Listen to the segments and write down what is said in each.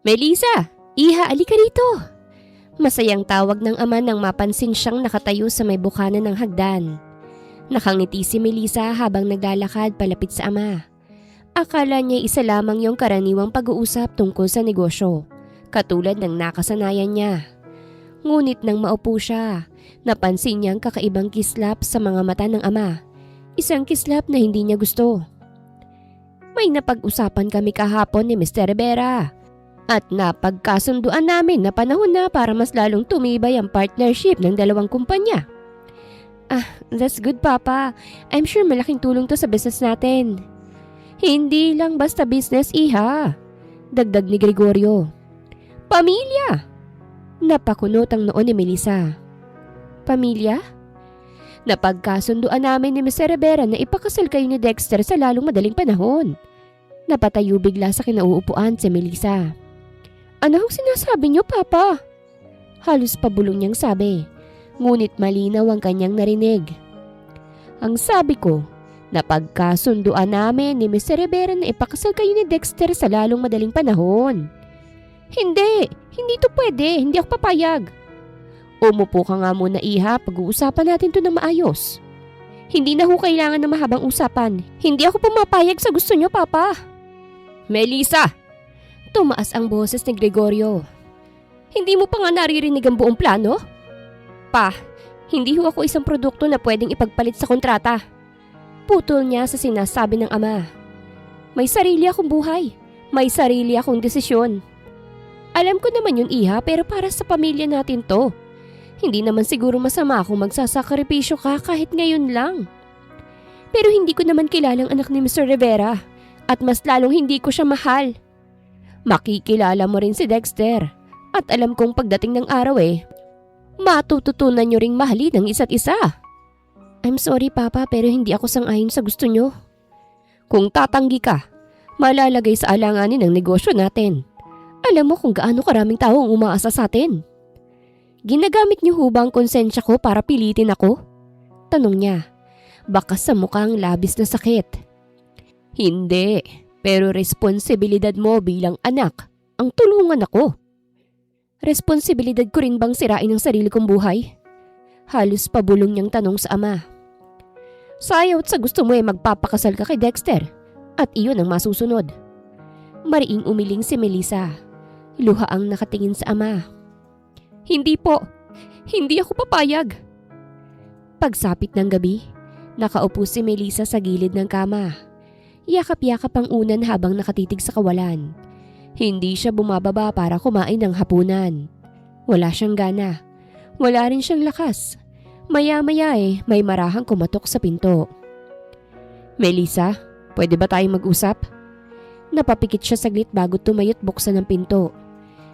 Melissa! Iha, alika rito! Masayang tawag ng ama nang mapansin siyang nakatayo sa may bukana ng hagdan. Nakangiti si Melissa habang naglalakad palapit sa ama. Akala niya isa lamang yung karaniwang pag-uusap tungkol sa negosyo, katulad ng nakasanayan niya. Ngunit nang maupo siya, napansin niyang kakaibang kislap sa mga mata ng ama. Isang kislap na hindi niya gusto. May napag-usapan kami kahapon ni Mr. Rivera. At napagkasunduan namin na panahon na para mas lalong tumibay ang partnership ng dalawang kumpanya. That's good, Papa. I'm sure malaking tulong to sa business natin. Hindi lang basta business, Iha. Dagdag ni Gregorio. Pamilya! Napakunot ang noon ni Melissa. Pamilya? Napagkasunduan namin ni Mr. Rivera na ipakasal kayo ni Dexter sa lalong madaling panahon. Napatayo bigla sa kinauupuan si Melissa. Ano ang sinasabi niyo, Papa? Halos pabulong niyang sabi, ngunit malinaw ang kanyang narinig. Ang sabi ko, napagkasunduan namin ni Mr. Rivera na ipakasal kayo ni Dexter sa lalong madaling panahon. Hindi to pwede, hindi ako papayag. Umupo ka nga muna, Iha, pag-uusapan natin to ng maayos. Hindi na ho kailangan ng mahabang usapan. Hindi ako pumapayag sa gusto niyo, Papa. Melissa! Tumaas ang boses ni Gregorio. Hindi mo pa nga naririnig ang buong plano? Pa, hindi ho ako isang produkto na pwedeng ipagpalit sa kontrata. Putol niya sa sinasabi ng ama. May sarili akong buhay. May sarili akong desisyon. Alam ko naman yun, Iha, pero para sa pamilya natin to. Hindi naman siguro masama kung magsasakripisyo ka kahit ngayon lang. Pero hindi ko naman kilalang anak ni Mr. Rivera at mas lalong hindi ko siya mahal. Makikilala mo rin si Dexter at alam kong pagdating ng araw matututunan nyo ring mahalin ang isa't isa. I'm sorry, Papa, pero hindi ako sang-ayon sa gusto nyo. Kung tatanggi ka, malalagay sa alanganin ang negosyo natin. Alam mo kung gaano karaming tao ang umaasa sa atin. Ginagamit niyo ho ba ang konsensya ko para pilitin ako? Tanong niya. Baka sa mukhang labis na sakit. Hindi, pero responsibilidad mo bilang anak ang tulungan ako. Responsibilidad ko rin bang sirain ang sarili kong buhay? Halos pabulong niyang tanong sa ama. Sayaw at sa gusto mo magpapakasal ka kay Dexter at iyon ang masusunod. Mariing umiling si Melissa. Luha ang nakatingin sa ama. Hindi po. Hindi ako papayag. Pagsapit ng gabi, nakaupo si Melissa sa gilid ng kama. Yakap-yakap ang unan habang nakatitig sa kawalan. Hindi siya bumababa para kumain ng hapunan. Wala siyang gana. Wala rin siyang lakas. Maya-maya may marahang kumatok sa pinto. Melissa, pwede ba tayong mag-usap? Napapikit siya saglit bago tumayot buksan ang pinto.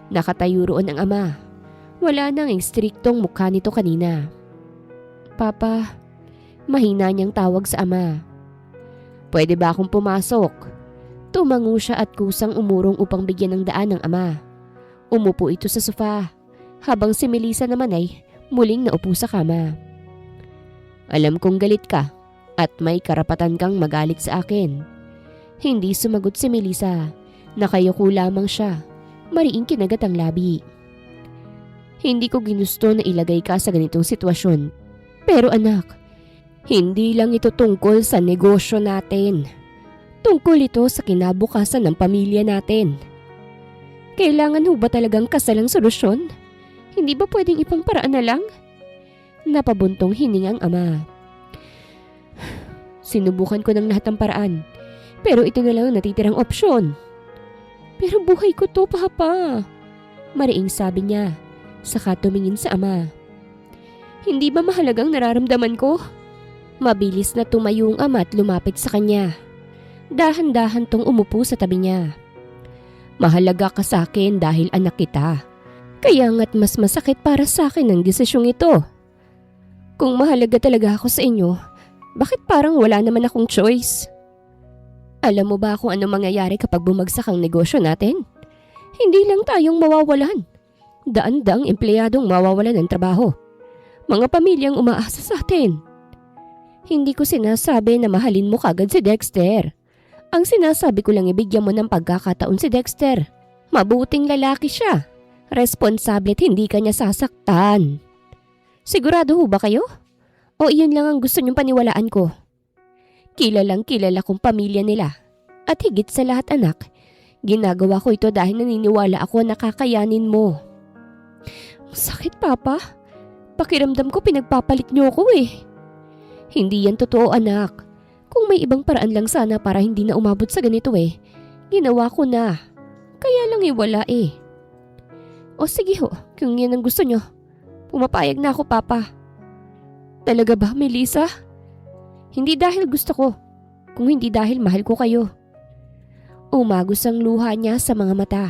Nakatayo roon ang ama. Wala nang striktong mukha nito kanina. Papa, mahina niyang tawag sa ama. Pwede ba akong pumasok? Tumango siya at kusang umurong upang bigyan ng daan ng ama. Umupo ito sa sofa, habang si Melissa naman ay muling naupo sa kama. Alam kong galit ka at may karapatan kang magalit sa akin. Hindi sumagot si Melissa. Nakayuko lamang siya. Mariing kinagat ang labi. Hindi ko ginusto na ilagay ka sa ganitong sitwasyon. Pero anak, hindi lang ito tungkol sa negosyo natin. Tungkol ito sa kinabukasan ng pamilya natin. Kailangan ho ba talagang kasal ang solusyon? Hindi ba pwedeng ipang paraan na lang? Napabuntong hiningang ama. Sinubukan ko ng lahat ng paraan, pero ito na lang ang natitirang opsyon. Pero buhay ko to, Papa. Mariing sabi niya, saka tumingin sa ama. Hindi ba mahalagang nararamdaman ko? Mabilis na tumayo ang ama at lumapit sa kanya. Dahan-dahan tong umupo sa tabi niya. Mahalaga ka sa akin dahil anak kita. Kaya nga't mas masakit para sa akin ang desisyong ito. Kung mahalaga talaga ako sa inyo, bakit parang wala naman akong choice? Alam mo ba kung ano mangyayari kapag bumagsak ang negosyo natin? Hindi lang tayong mawawalan. Daan-daang empleyadong mawawalan ng trabaho. Mga pamilyang umaasa sa atin. Hindi ko sinasabi na mahalin mo kagad si Dexter. Ang sinasabi ko lang ibigyan mo ng pagkakataon si Dexter. Mabuting lalaki siya. Responsable at hindi kanya sasaktan. Sigurado ho ba kayo? O iyon lang ang gusto niyong paniwalaan ko? Kilalang kilala kong pamilya nila. At higit sa lahat anak, ginagawa ko ito dahil naniniwala ako na kakayanin mo. Sakit papa. Pakiramdam ko pinagpapalit niyo ako eh. Hindi yan totoo anak. Kung may ibang paraan lang sana para hindi na umabot sa ganito eh, ginawa ko na. Kaya lang wala eh. O sige ho, kung yan ang gusto nyo. Pumapayag na ako papa. Talaga ba Melissa? Hindi dahil gusto ko, kung hindi dahil mahal ko kayo. Umagos ang luha niya sa mga mata.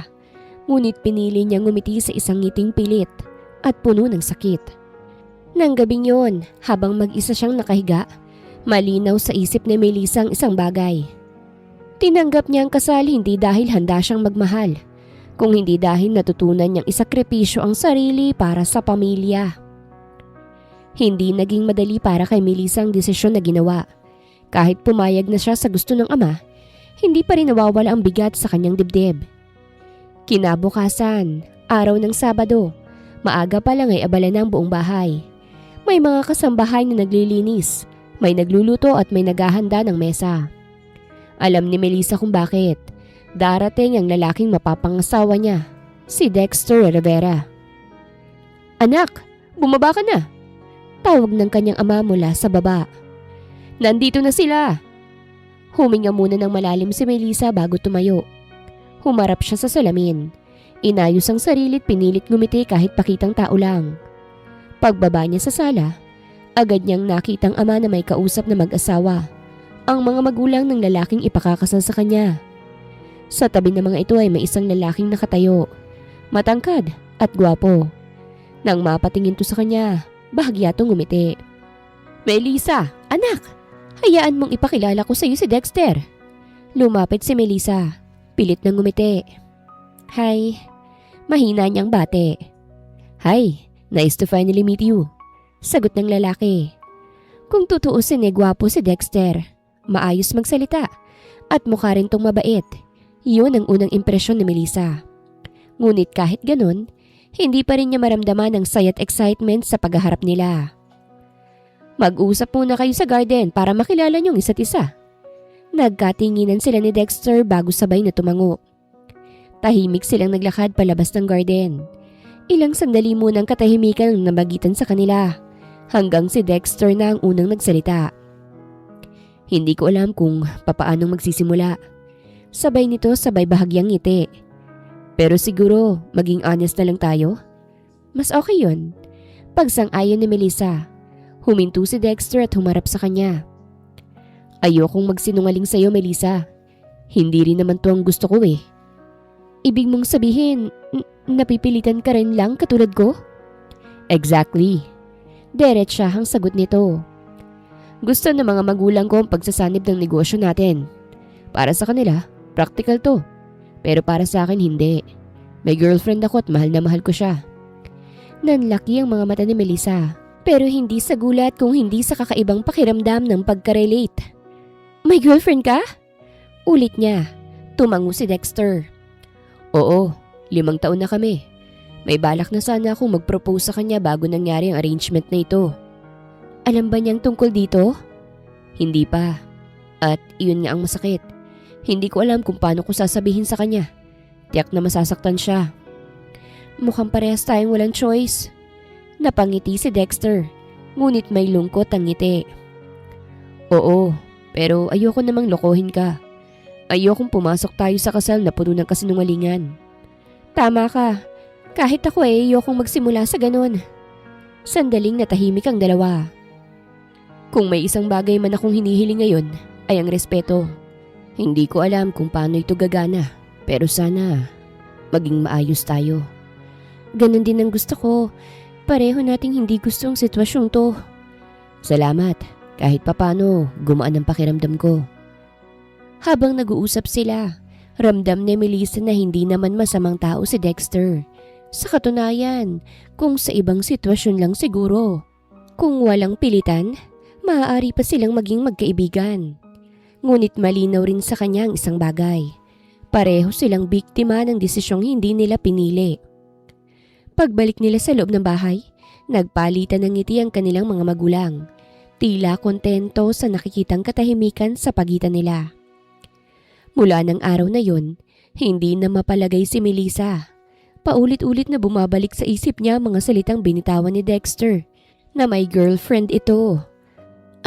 Ngunit pinili niyang ngumiti sa isang ngiting pilit at puno ng sakit. Nang gabing yon, habang mag-isa siyang nakahiga, malinaw sa isip ni Melissa ang isang bagay. Tinanggap niya ang kasal hindi dahil handa siyang magmahal, kung hindi dahil natutunan niyang isakripisyo ang sarili para sa pamilya. Hindi naging madali para kay Melissa ang desisyon na ginawa. Kahit pumayag na siya sa gusto ng ama, hindi pa rin nawawala ang bigat sa kanyang dibdib. Kinabukasan, araw ng Sabado, maaga pa lang ay abala na ang buong bahay. May mga kasambahay na naglilinis, may nagluluto at may naghahanda ng mesa. Alam ni Melissa kung bakit. Darating ang lalaking mapapangasawa niya, si Dexter Rivera. Anak, bumaba ka na. Tawag ng kanyang ama mula sa baba. Nandito na sila. Huminga muna ng malalim si Melissa bago tumayo. Humarap siya sa salamin. Inayos ang sarili at pinilit ngumiti kahit pakitang tao lang. Pagbaba niya sa sala, agad niyang nakitang ama na may kausap na mag-asawa. Ang mga magulang ng lalaking ipakakasal sa kanya. Sa tabi ng mga ito ay may isang lalaking nakatayo, matangkad at gwapo. Nang mapatingin to sa kanya, bahagya tong ngumiti. Melissa, anak, hayaan mong ipakilala ko sa iyo si Dexter. Lumapit si Melissa, pilit na ngumiti. Hi, mahina niyang bate. Hi, nice to finally meet you. Sagot ng lalaki. Kung tutuusin gwapo si Dexter. Maayos magsalita at mukha rin tong mabait. Yun ang unang impresyon ni Melissa. Ngunit kahit ganun, hindi pa rin niya maramdaman ang saya at excitement sa paghaharap nila. Mag-usap muna kayo sa garden para makilala niyong isa't isa. Nagkatinginan sila ni Dexter bago sabay na tumango. Tahimik silang naglakad palabas ng garden. Ilang sandali munang katahimikan ang namagitan sa kanila hanggang si Dexter na ang unang nagsalita. Hindi ko alam kung papaanong magsisimula. Sabay nito sabay bahagyang ngiti. Pero siguro maging honest na lang tayo. Mas okay yun. Pagsang-ayon ni Melissa, huminto si Dexter at humarap sa kanya. Ayokong magsinungaling sa'yo Melissa. Hindi rin naman to ang gusto ko eh. Ibig mong sabihin, napipilitan ka rin lang katulad ko? Exactly. Diretsahang sagot nito. Gusto ng mga magulang ko ang pagsasanib ng negosyo natin. Para sa kanila, practical to. Pero para sa akin hindi. May girlfriend ako at mahal na mahal ko siya. Nanlaki ang mga mata ni Melissa, pero hindi sa gulat kung hindi sa kakaibang pakiramdam ng pagka-relate. May girlfriend ka? Ulit niya. Tumango si Dexter. Oo, 5 taon na kami. May balak na sana akong mag-propose sa kanya bago nangyari ang arrangement na ito. Alam ba niyang tungkol dito? Hindi pa. At iyon nga ang masakit. Hindi ko alam kung paano ko sasabihin sa kanya. Tiyak na masasaktan siya. Mukhang parehas tayong walang choice. Napangiti si Dexter, ngunit may lungkot ang ngiti. Oo, pero ayoko namang lokohin ka. Ayokong pumasok tayo sa kasal na puno ng kasinungalingan. Tama ka. Kahit ako ayokong magsimula sa ganun. Sandaling natahimik ang dalawa. Kung may isang bagay man akong hinihiling ngayon, ay ang respeto. Hindi ko alam kung paano ito gagana, pero sana maging maayos tayo. Ganon din ang gusto ko. Pareho nating hindi gusto ang sitwasyong to. Salamat. Kahit papano, gumaan ang pakiramdam ko. Habang nag-uusap sila, ramdam ni Melissa na hindi naman masamang tao si Dexter. Sa katunayan, kung sa ibang sitwasyon lang siguro. Kung walang pilitan, maaari pa silang maging magkaibigan. Ngunit malinaw rin sa kanya ang isang bagay. Pareho silang biktima ng desisyong hindi nila pinili. Pagbalik nila sa loob ng bahay, nagpalitan ng ngiti ang kanilang mga magulang. Tila kontento sa nakikitang katahimikan sa pagitan nila. Mula ng araw na yon, hindi na mapalagay si Melissa. Paulit-ulit na bumabalik sa isip niya mga salitang binitawan ni Dexter na may girlfriend ito.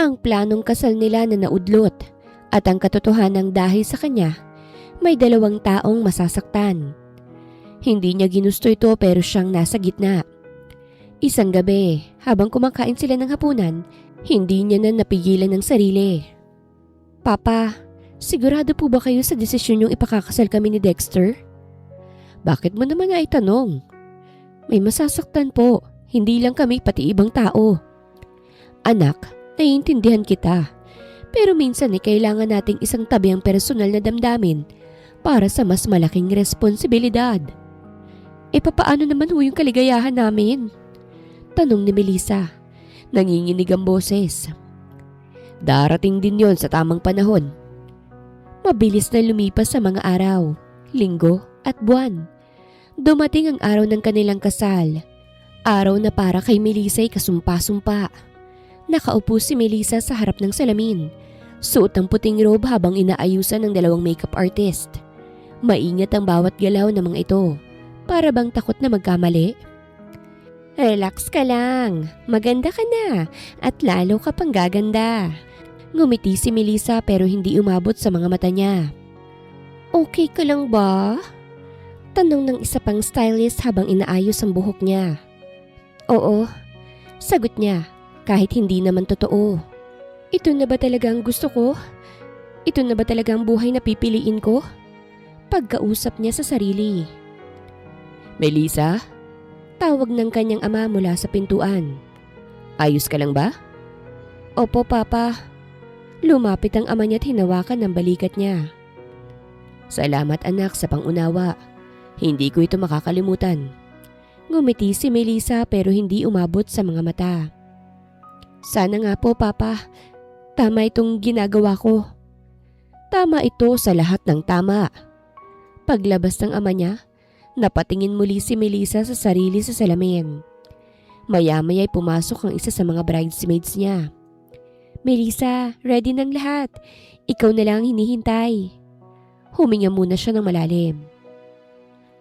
Ang planong kasal nila na naudlot at ang katotohanang dahil sa kanya, may 2 taong masasaktan. Hindi niya ginusto ito pero siyang nasa gitna. Isang gabi, habang kumakain sila ng hapunan, hindi niya na napigilan ng sarili. Papa, sigurado po ba kayo sa desisyon niyong ipakakasal kami ni Dexter? Bakit mo naman ay tanong? May masasaktan po, hindi lang kami pati ibang tao. Anak, naiintindihan kita. Pero minsan ay kailangan nating isang tabi ang personal na damdamin para sa mas malaking responsibilidad. Papaano naman ho yung kaligayahan namin? Tanong ni Melissa. Nanginginig ang boses. Darating din yon sa tamang panahon. Mabilis na lumipas sa mga araw, linggo at buwan. Dumating ang araw ng kanilang kasal. Araw na para kay Melissa ay kasumpa-sumpa. Nakaupo si Melissa sa harap ng salamin. Suot ang puting robe habang inaayusan ng 2 makeup artist. Maingat ang bawat galaw ng mga ito. Para bang takot na magkamali? Relax ka lang. Maganda ka na at lalo ka pang gaganda. Ngumiti si Melissa pero hindi umabot sa mga mata niya. Okay ka lang ba? Tanong ng isa pang stylist habang inaayos ang buhok niya. Oo, sagot niya kahit hindi naman totoo. Ito na ba talaga ang gusto ko? Ito na ba talaga ang buhay na pipiliin ko? Pagkausap niya sa sarili. Melissa? Tawag ng kanyang ama mula sa pintuan. Ayos ka lang ba? Opo, Papa. Lumapit ang ama niya at hinawakan ng balikat niya. Salamat anak sa pangunawa. Hindi ko ito makakalimutan. Ngumiti si Melissa pero hindi umabot sa mga mata. Sana nga po, Papa. Tama itong ginagawa ko. Tama ito sa lahat ng tama. Paglabas ng ama niya, napatingin muli si Melissa sa sarili sa salamin. Maya-maya ay pumasok ang isa sa mga bridesmaids niya. Melissa, ready ng lahat. Ikaw na lang hinihintay. Huminga muna siya ng malalim.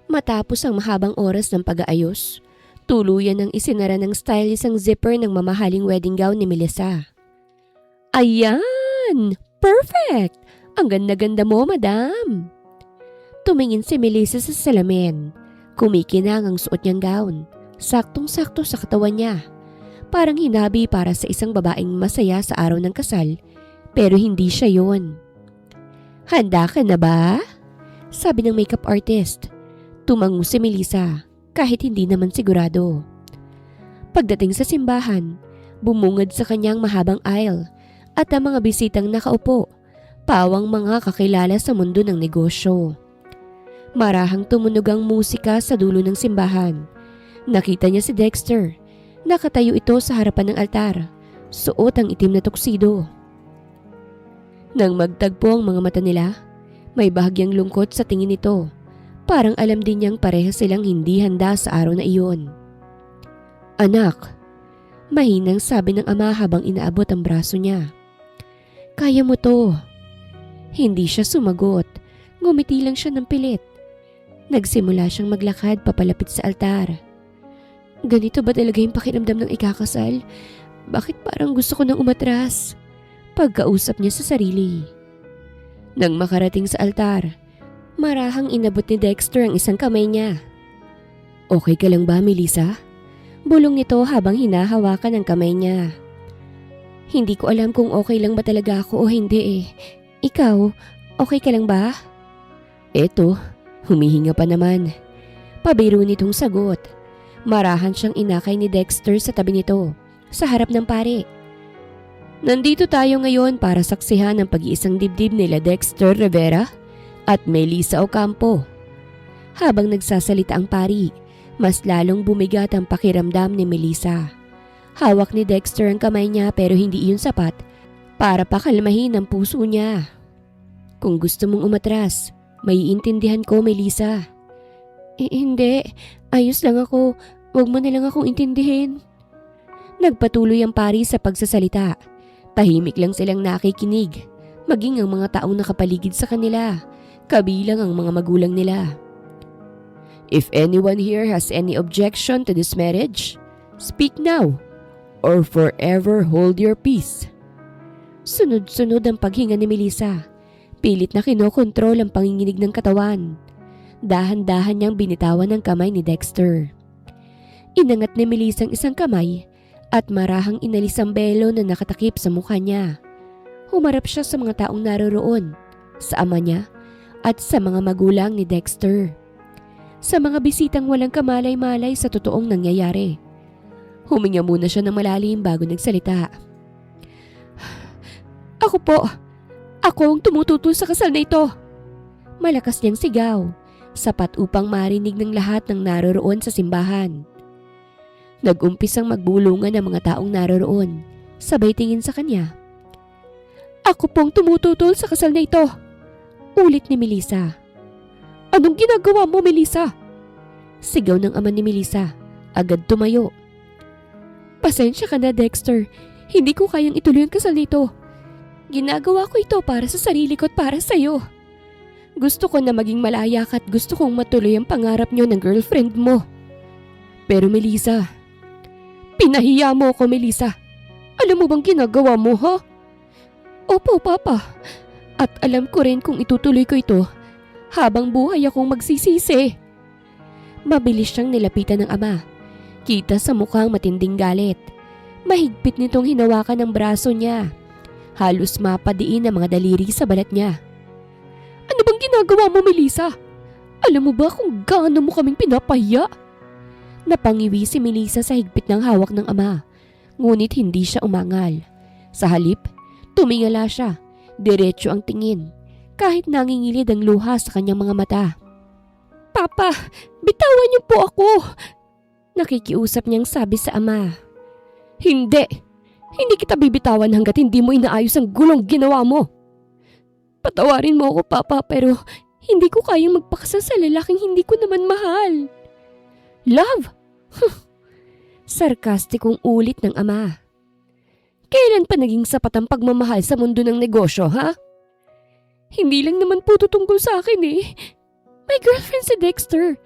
Matapos ang mahabang oras ng pag-aayos, tuluyan ng isinara ng stylist ang zipper ng mamahaling wedding gown ni Melissa. Ayan! Perfect! Ang ganda-ganda mo, madam! Tumingin si Melissa sa salamin. Kumikinang ang suot niyang gown. Saktong-sakto sa katawan niya. Parang hinabi para sa isang babaeng masaya sa araw ng kasal, pero hindi siya yon. Handa ka na ba? Sabi ng makeup artist. Tumango si Melissa kahit hindi naman sigurado. Pagdating sa simbahan, bumungad sa kanyang mahabang aisle at ang mga bisitang nakaupo, pawang mga kakilala sa mundo ng negosyo. Marahang tumunog ang musika sa dulo ng simbahan. Nakita niya si Dexter. Nakatayo ito sa harapan ng altar. Suot ang itim na tuksido. Nang magtagpo ang mga mata nila, may bahagyang lungkot sa tingin nito. Parang alam din niyang pareha silang hindi handa sa araw na iyon. Anak, mahinang sabi ng ama habang inaabot ang braso niya. Kaya mo to. Hindi siya sumagot. Ngumiti lang siya ng pilit. Nagsimula siyang maglakad papalapit sa altar. Ganito ba talaga yung pakiramdam ng ikakasal? Bakit parang gusto ko nang umatras? Pagkausap niya sa sarili. Nang makarating sa altar, marahang inabot ni Dexter ang isang kamay niya. Okay ka lang ba, Melissa? Bulong nito habang hinahawakan ang kamay niya. Hindi ko alam kung okay lang ba talaga ako o hindi eh. Ikaw, okay ka lang ba? Eto, humihinga pa naman. Pabiro nitong sagot. Marahan siyang inakay ni Dexter sa tabi nito, sa harap ng pare. Nandito tayo ngayon para saksihan ang pag-iisang dibdib nila Dexter Rivera at Melissa Ocampo. Habang nagsasalita ang pari, mas lalong bumigat ang pakiramdam ni Melissa. Hawak ni Dexter ang kamay niya pero hindi iyon sapat para pakalmahin ang puso niya. Kung gusto mong umatras, Maiintindihan ko, Melissa. Hindi. Ayos lang ako. Huwag mo na lang akong intindihin. Nagpatuloy ang pari sa pagsasalita. Tahimik lang silang nakikinig. Maging ang mga taong nakapaligid sa kanila. Kabilang ang mga magulang nila. If anyone here has any objection to this marriage, speak now or forever hold your peace. Sunod-sunod ang paghinga ni Melissa. Pilit na kinokontrol ang panginginig ng katawan. Dahan-dahan niyang binitawan ang kamay ni Dexter. Inangat ni Melissa ang isang kamay at marahang inalis ang belo na nakatakip sa mukha niya. Humarap siya sa mga taong naroroon, sa ama niya at sa mga magulang ni Dexter. Sa mga bisitang walang kamalay-malay sa totoong nangyayari. Huminga muna siya ng malalim bago nagsalita. Ako po. Ako ang tumututol sa kasal na ito. Malakas niyang sigaw, sapat upang marinig ng lahat ng naroroon sa simbahan. Nag-umpisang magbulungan ang mga taong naroroon, sabay tingin sa kanya. Ako pong tumututol sa kasal na ito. Ulit ni Melissa. Anong ginagawa mo, Melissa? Sigaw ng ama ni Melissa. Agad tumayo. Pasensya ka na, Dexter. Hindi ko kayang ituloy ang kasal nito. Ginagawa ko ito para sa sarili ko at para sa'yo. Gusto ko na maging malaya ka at gusto kong matuloy ang pangarap niyo ng girlfriend mo. Pero Melissa, pinahiya mo ako, Melissa. Alam mo bang ginagawa mo, ha? Opo, Papa. At alam ko rin kung itutuloy ko ito, habang buhay akong magsisisi. Mabilis siyang nilapitan ng ama. Kita sa mukhang matinding galit. Mahigpit nitong hinawakan ang braso niya. Halos mapadiin ang mga daliri sa balat niya. Ano bang ginagawa mo, Melissa? Alam mo ba kung gaano mo kaming pinapahiya? Napangiwi si Melissa sa higpit ng hawak ng ama. Ngunit hindi siya umangal. Sa halip, tumingala siya. Diretso ang tingin. Kahit nangingilid ang luha sa kanyang mga mata. Papa, bitawan niyo po ako! Nakikiusap niyang sabi sa ama. Hindi! Hindi kita bibitawan hanggat hindi mo inaayos ang gulong ginawa mo. Patawarin mo ako, Papa, pero hindi ko kayang magpakasal sa lalaking hindi ko naman mahal. Love? Sarkastikong ulit ng ama. Kailan pa naging sapat ang pagmamahal sa mundo ng negosyo, ha? Hindi lang naman po tungkol sa akin eh. May girlfriend si Dexter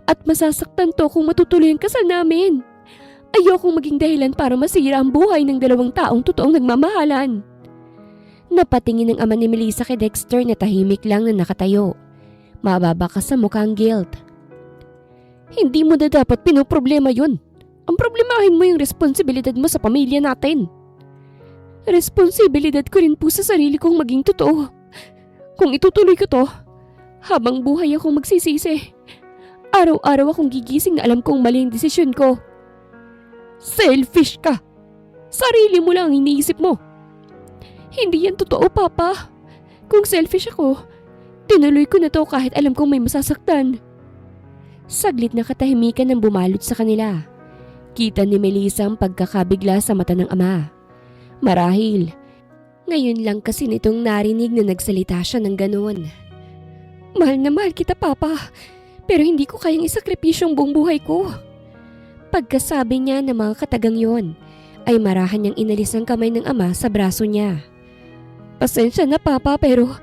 at masasaktan to kung matutuloy ang kasal namin. Ayokong maging dahilan para masira ang buhay ng dalawang taong totoong nagmamahalan. Napatingin ng ama ni Melissa kay Dexter na tahimik lang na nakatayo. Mababa ka sa mukhang guilt. Hindi mo na dapat pinoproblema yun. Ang problemahin mo yung responsibilidad mo sa pamilya natin. Responsibilidad ko rin po sa sarili kong maging totoo. Kung itutuloy ko to, habang buhay akong magsisisi. Araw-araw akong gigising na alam kong mali ang desisyon ko. Selfish ka! Sarili mo lang ang iniisip mo. Hindi yan totoo, Papa. Kung selfish ako, tinuloy ko na to kahit alam kong may masasaktan. Saglit na katahimikan ang bumalot sa kanila. Kita ni Melissa ang pagkakabigla sa mata ng ama. Marahil, ngayon lang kasi nitong narinig na nagsalita siya ng ganon. Mahal na mahal kita, Papa, pero hindi ko kayang isakripisyo ang buong buhay ko. Pagkasabi niya ng mga katagang yon, ay marahan niyang inalis ang kamay ng ama sa braso niya. Pasensya na, Papa, pero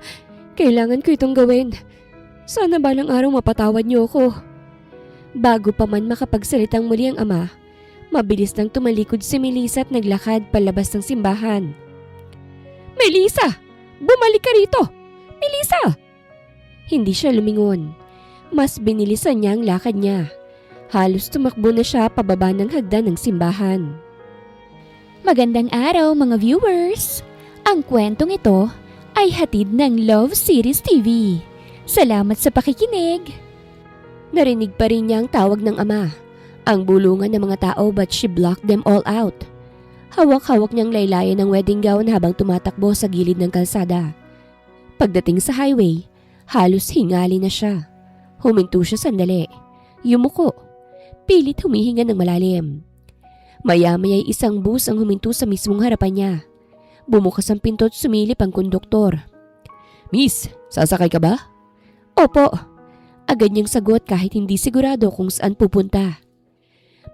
kailangan ko itong gawin. Sana balang araw mapatawad niyo ako. Bago pa man makapagsalitang muli ang ama, mabilis nang tumalikod si Melissa at naglakad palabas ng simbahan. Melissa! Bumalik ka rito! Melissa! Hindi siya lumingon. Mas binilisan niya ang lakad niya. Halos tumakbo na siya pababa ng hagdan ng simbahan. Magandang araw mga viewers! Ang kwentong ito ay hatid ng Love Series TV. Salamat sa pakikinig! Narinig pa rin niya ang tawag ng ama. Ang bulungan ng mga tao but she blocked them all out. Hawak-hawak niyang laylayan ng wedding gown habang tumatakbo sa gilid ng kalsada. Pagdating sa highway, halos hingali na siya. Huminto siya sandali. Yumuko. Pilit humihinga ng malalim. Maya-maya'y isang bus ang huminto sa mismong harapan niya. Bumukas ang pinto at sumilip ang konduktor. Miss, sasakay ka ba? Opo, agad niyang sagot kahit hindi sigurado kung saan pupunta.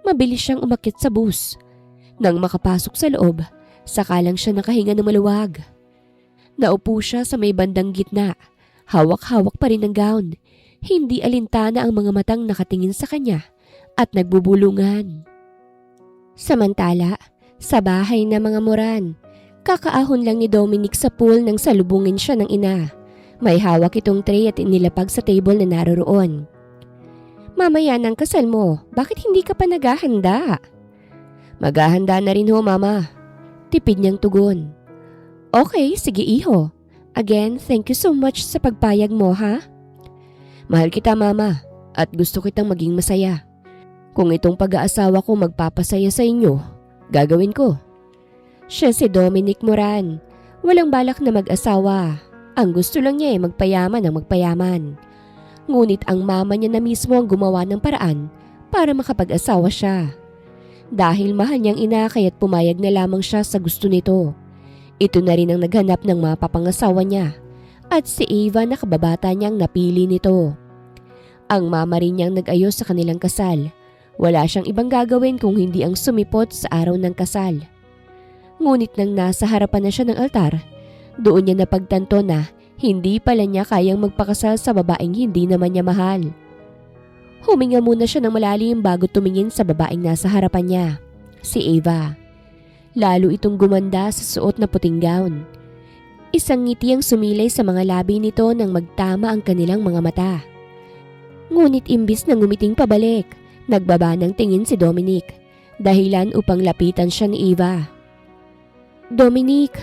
Mabilis siyang umakyat sa bus. Nang makapasok sa loob, saka lang siya nakahinga ng maluwag. Naupo siya sa may bandang gitna, hawak-hawak pa rin ang gown. Hindi alintana ang mga matang nakatingin sa kanya at nagbubulungan. Samantala, sa bahay ng mga Moran, kakaahon lang ni Dominic sa pool nang salubungin siya ng ina. May hawak itong tray at inilapag sa table na naroroon. Mamaya ng kasal mo, bakit hindi ka pa naghahanda? Maghahanda na rin ho, mama. Tipid niyang tugon. Okay, sige iho. Again, thank you so much sa pagpayag mo, ha? Mahal kita, mama, at gusto kitang maging masaya. Kung itong pag-aasawa ko magpapasaya sa inyo, gagawin ko. Siya si Dominic Moran. Walang balak na mag-asawa. Ang gusto lang niya ay magpayaman ng magpayaman. Ngunit ang mama niya na mismo ang gumawa ng paraan para makapag-asawa siya. Dahil mahal niyang ina kaya't pumayag na lamang siya sa gusto nito. Ito na rin ang naghanap ng mapapangasawa niya at si Eva na kababata niyang napili nito. Ang mama rin niyang nag-ayos sa kanilang kasal. Wala siyang ibang gagawin kung hindi ang sumipot sa araw ng kasal. Ngunit nang nasa harapan na siya ng altar, doon niya napagtanto na hindi pala niya kayang magpakasal sa babaeng hindi naman niya mahal. Huminga muna siya ng malalim bago tumingin sa babaeng nasa harapan niya, si Eva. Lalo itong gumanda sa suot na puting gown. Isang ngiti ang sumilay sa mga labi nito nang magtama ang kanilang mga mata. Ngunit imbis na ngumiting pabalik, nagbaba ng tingin si Dominic, dahilan upang lapitan siya ni Eva. Dominic,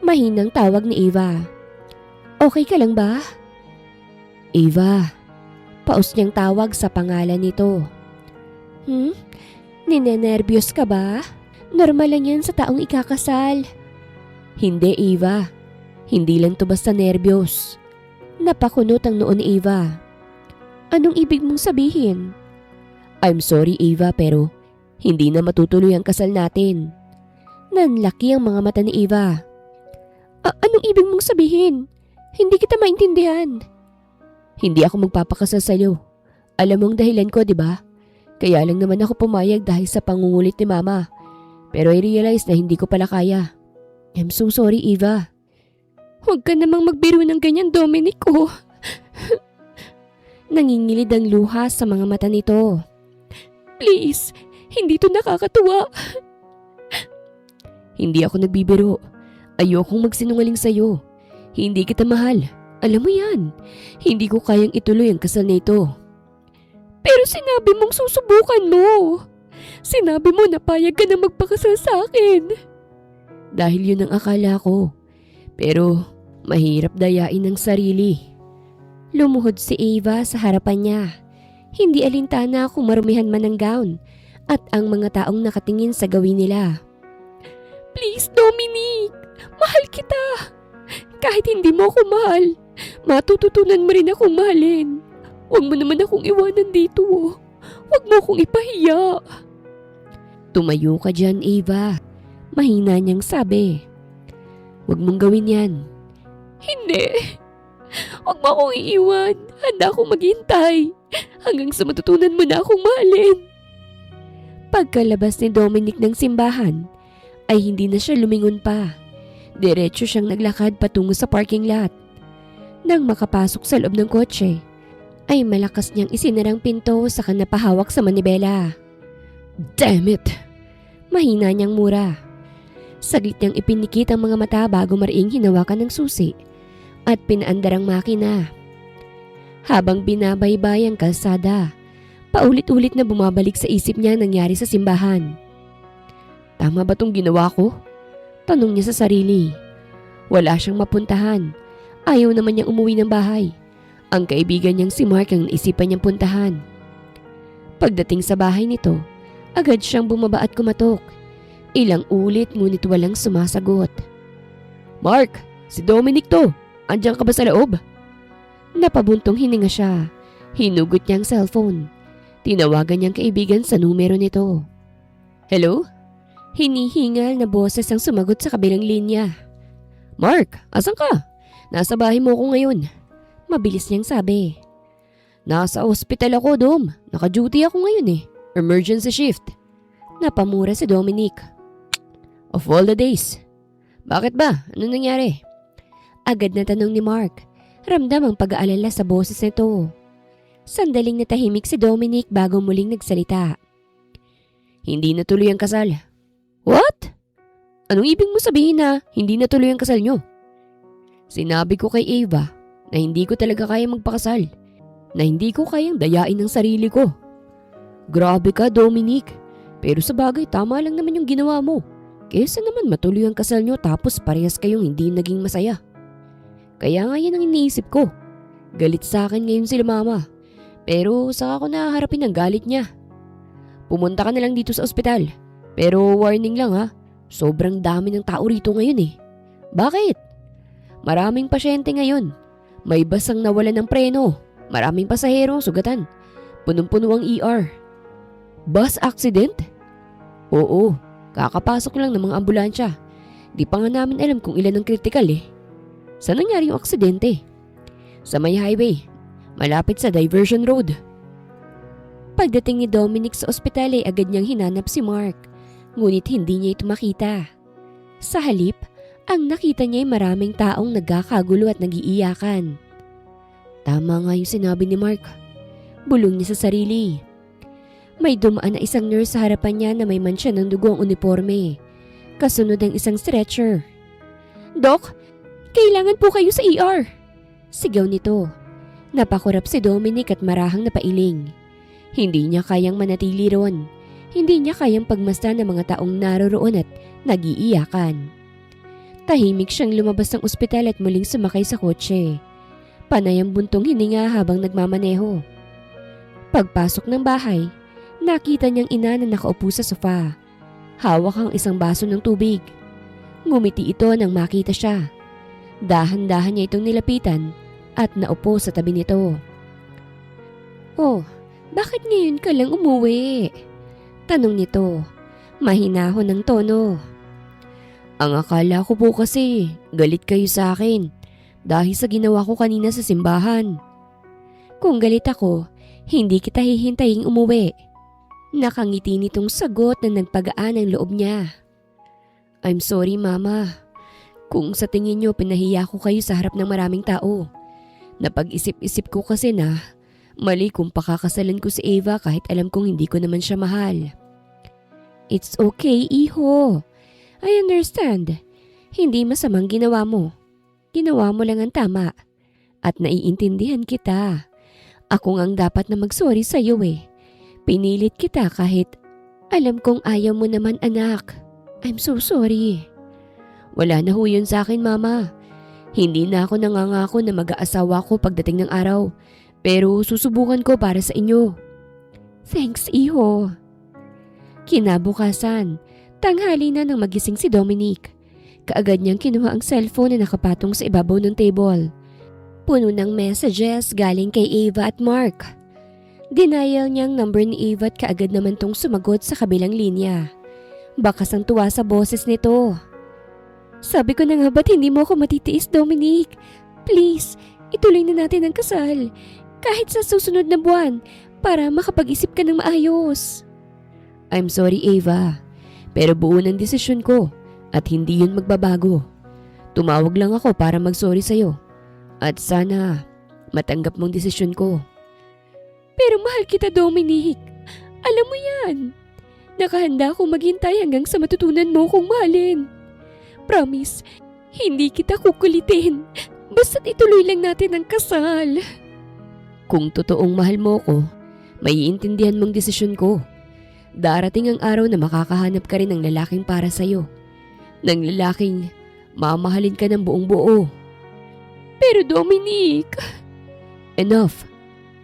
mahinang tawag ni Eva. Okay ka lang ba? Eva, paus niyang tawag sa pangalan nito. Ninenervyos ka ba? Normal lang yan sa taong ikakasal. Hindi, Eva. Hindi lang to basta nervyos. Napakunot ang noo ni Eva. Anong ibig mong sabihin? I'm sorry, Eva, pero hindi na matutuloy ang kasal natin. Nanlaki ang mga mata ni Eva. Anong ibig mong sabihin? Hindi kita maintindihan. Hindi ako magpapakasal sa'yo. Alam mong dahilan ko, di ba? Kaya lang naman ako pumayag dahil sa pangungulit ni Mama. Pero I realize na hindi ko pala kaya. I'm so sorry, Eva. Huwag ka namang magbiro ng ganyan, Dominic, oh. Nangingilid ang luha sa mga mata nito. Please, hindi to nakakatuwa. Hindi ako nagbibiro. Ayokong magsinungaling sa'yo. Hindi kita mahal. Alam mo yan. Hindi ko kayang ituloy ang kasal na ito. Pero sinabi mong susubukan mo. Sinabi mo na payag ka na magpakasal sa akin. Dahil yun ang akala ko. Pero mahirap dayain ang sarili. Lumuhod si Eva sa harapan niya. Hindi alintana kung marumihan man ang gown at ang mga taong nakatingin sa gawin nila. Please, Dominic! Mahal kita! Kahit hindi mo ako mahal, matututunan mo rin akong mahalin. Huwag mo naman akong iwanan dito. Huwag mo akong ipahiya. Tumayo ka dyan, Eva. Mahina niyang sabi. Huwag mong gawin yan. Hindi. Huwag mo akong iiwan. Handa akong maghintay hanggang sa matutunan mo na akong mahalin. Pagkalabas ni Dominic ng simbahan, ay hindi na siya lumingon pa. Diretso siyang naglakad patungo sa parking lot. Nang makapasok sa loob ng kotse, ay malakas niyang isinarang pinto sa kanapahawak sa manibela. Damn it! Mahina niyang mura. Saglit niyang ipinikit ang mga mata bago mariing hinawakan ng susi at pinaandar ang makina. Habang binabaybay ang kalsada, paulit-ulit na bumabalik sa isip niya ang nangyari sa simbahan. Tama ba tong ginawa ko? Tanong niya sa sarili. Wala siyang mapuntahan. Ayaw naman niyang umuwi ng bahay. Ang kaibigan niyang si Mark ang naisipan niyang puntahan. Pagdating sa bahay nito, agad siyang bumaba at kumatok. Ilang ulit ngunit walang sumasagot. Mark, si Dominic to. Andiyan ka ba sa loob? Napabuntong hininga siya. Hinugot niya ang cellphone. Tinawagan niyang kaibigan sa numero nito. Hello? Hinihingal na boses ang sumagot sa kabilang linya. Mark, asan ka? Nasa bahay mo ako ngayon. Mabilis niyang sabi. Nasa ospital ako, Dom. Naka-duty ako ngayon eh. Emergency shift. Napamura si Dominic. Of all the days. Bakit ba? Ano nangyari? Agad na tanong ni Mark. Ramdam ang pag-aalala sa boses nito. Sandaling natahimik si Dominic bago muling nagsalita. Hindi natuloy ang kasal. What? Anong ibig mo sabihin na hindi natuloy ang kasal nyo? Sinabi ko kay Ava na hindi ko talaga kaya magpakasal. Na hindi ko kayang dayain ang sarili ko. Grabe ka, Dominic. Pero sa bagay, tama lang naman yung ginawa mo. Kesa naman matuloy ang kasal nyo tapos parehas kayong hindi naging masaya. Kaya nga yan ang iniisip ko. Galit sa akin ngayon sila mama. Pero saka ko nahaharapin ang galit niya. Pumunta ka na lang dito sa ospital. Pero warning lang ha. Sobrang dami ng tao rito ngayon eh. Bakit? Maraming pasyente ngayon. May basang nawalan ng preno. Maraming pasahero ang sugatan. Punong-puno ang ER. Bus accident? Oo, kakapasok lang ng mga ambulansya. Di pa nga namin alam kung ilan ang critical eh. Saan nangyari yung aksidente? Sa may highway, malapit sa diversion road. Pagdating ni Dominic sa ospital ay agad niyang hinanap si Mark. Ngunit hindi niya ito makita. Sa halip, ang nakita niya ay maraming taong nagkakagulo at nagiiyakan. Tama nga yung sinabi ni Mark. Bulong niya sa sarili. May dumaan na isang nurse sa harapan niya na may mansya ng dugo ang uniforme. Kasunod ang isang stretcher. Doc, kailangan po kayo sa ER. Sigaw nito. Napakurap si Dominic at marahang napailing. Hindi niya kayang manatili ron. Hindi niya kayang pagmasdan ng mga taong naroroon at nagiiyakan. Tahimik siyang lumabas ng ospital at muling sumakay sa kotse. Panay ang buntong hininga habang nagmamaneho. Pagpasok ng bahay, nakita niyang ina na nakaupo sa sofa. Hawak ang isang baso ng tubig. Ngumiti ito nang makita siya. Dahan-dahan niya itong nilapitan at naupo sa tabi nito. Oh, bakit ngayon ka lang umuwi? Tanong nito, mahinahon ng tono. Ang akala ko po kasi, galit kayo sa akin dahil sa ginawa ko kanina sa simbahan. Kung galit ako, hindi kita hihintaying umuwi. Nakangiti nitong sagot na nagpagaan ang loob niya. I'm sorry, Mama. Kung sa tingin niyo pinahiya ko kayo sa harap ng maraming tao. Napag-isip-isip ko kasi na mali kung pakakasalan ko si Ava kahit alam kong hindi ko naman siya mahal. It's okay, iho. I understand. Hindi masamang ginawa mo. Ginawa mo lang ang tama. At naiintindihan kita. Ako ngang dapat na mag-sorry sa'yo eh. Pinilit kita kahit alam kong ayaw mo naman, anak. I'm so sorry. Wala na ho yun sa akin, Mama. Hindi na ako nangangako na mag-aasawa ko pagdating ng araw. Pero susubukan ko para sa inyo. Thanks, iho. Kinabukasan, tanghali na nang magising si Dominic. Kaagad niyang kinuha ang cellphone na nakapatong sa ibabaw ng table. Puno ng messages galing kay Ava at Mark. Denial niyang number ni Ava at kaagad naman tong sumagot sa kabilang linya. Bakas ang tuwa sa boses nito. Sabi ko na nga ba't hindi mo ako matitiis, Dominic? Please, ituloy na natin ang kasal. Kahit sa susunod na buwan para makapag-isip ka ng maayos. I'm sorry, Ava. Pero buo ng desisyon ko at hindi yun magbabago. Tumawag lang ako para mag-sorry sa'yo. At sana matanggap mong desisyon ko. Pero mahal kita, Dominic. Alam mo yan. Nakahanda akong maghintay hanggang sa matutunan mo kong mahalin. Promise, hindi kita kukulitin. Basta't ituloy lang natin ang kasal. Kung totoong mahal mo ko, maiintindihan mong desisyon ko. Darating ang araw na makakahanap ka rin ng lalaking para sa'yo. Ng lalaking mamahalin ka ng buong buo. Pero Dominic... Enough.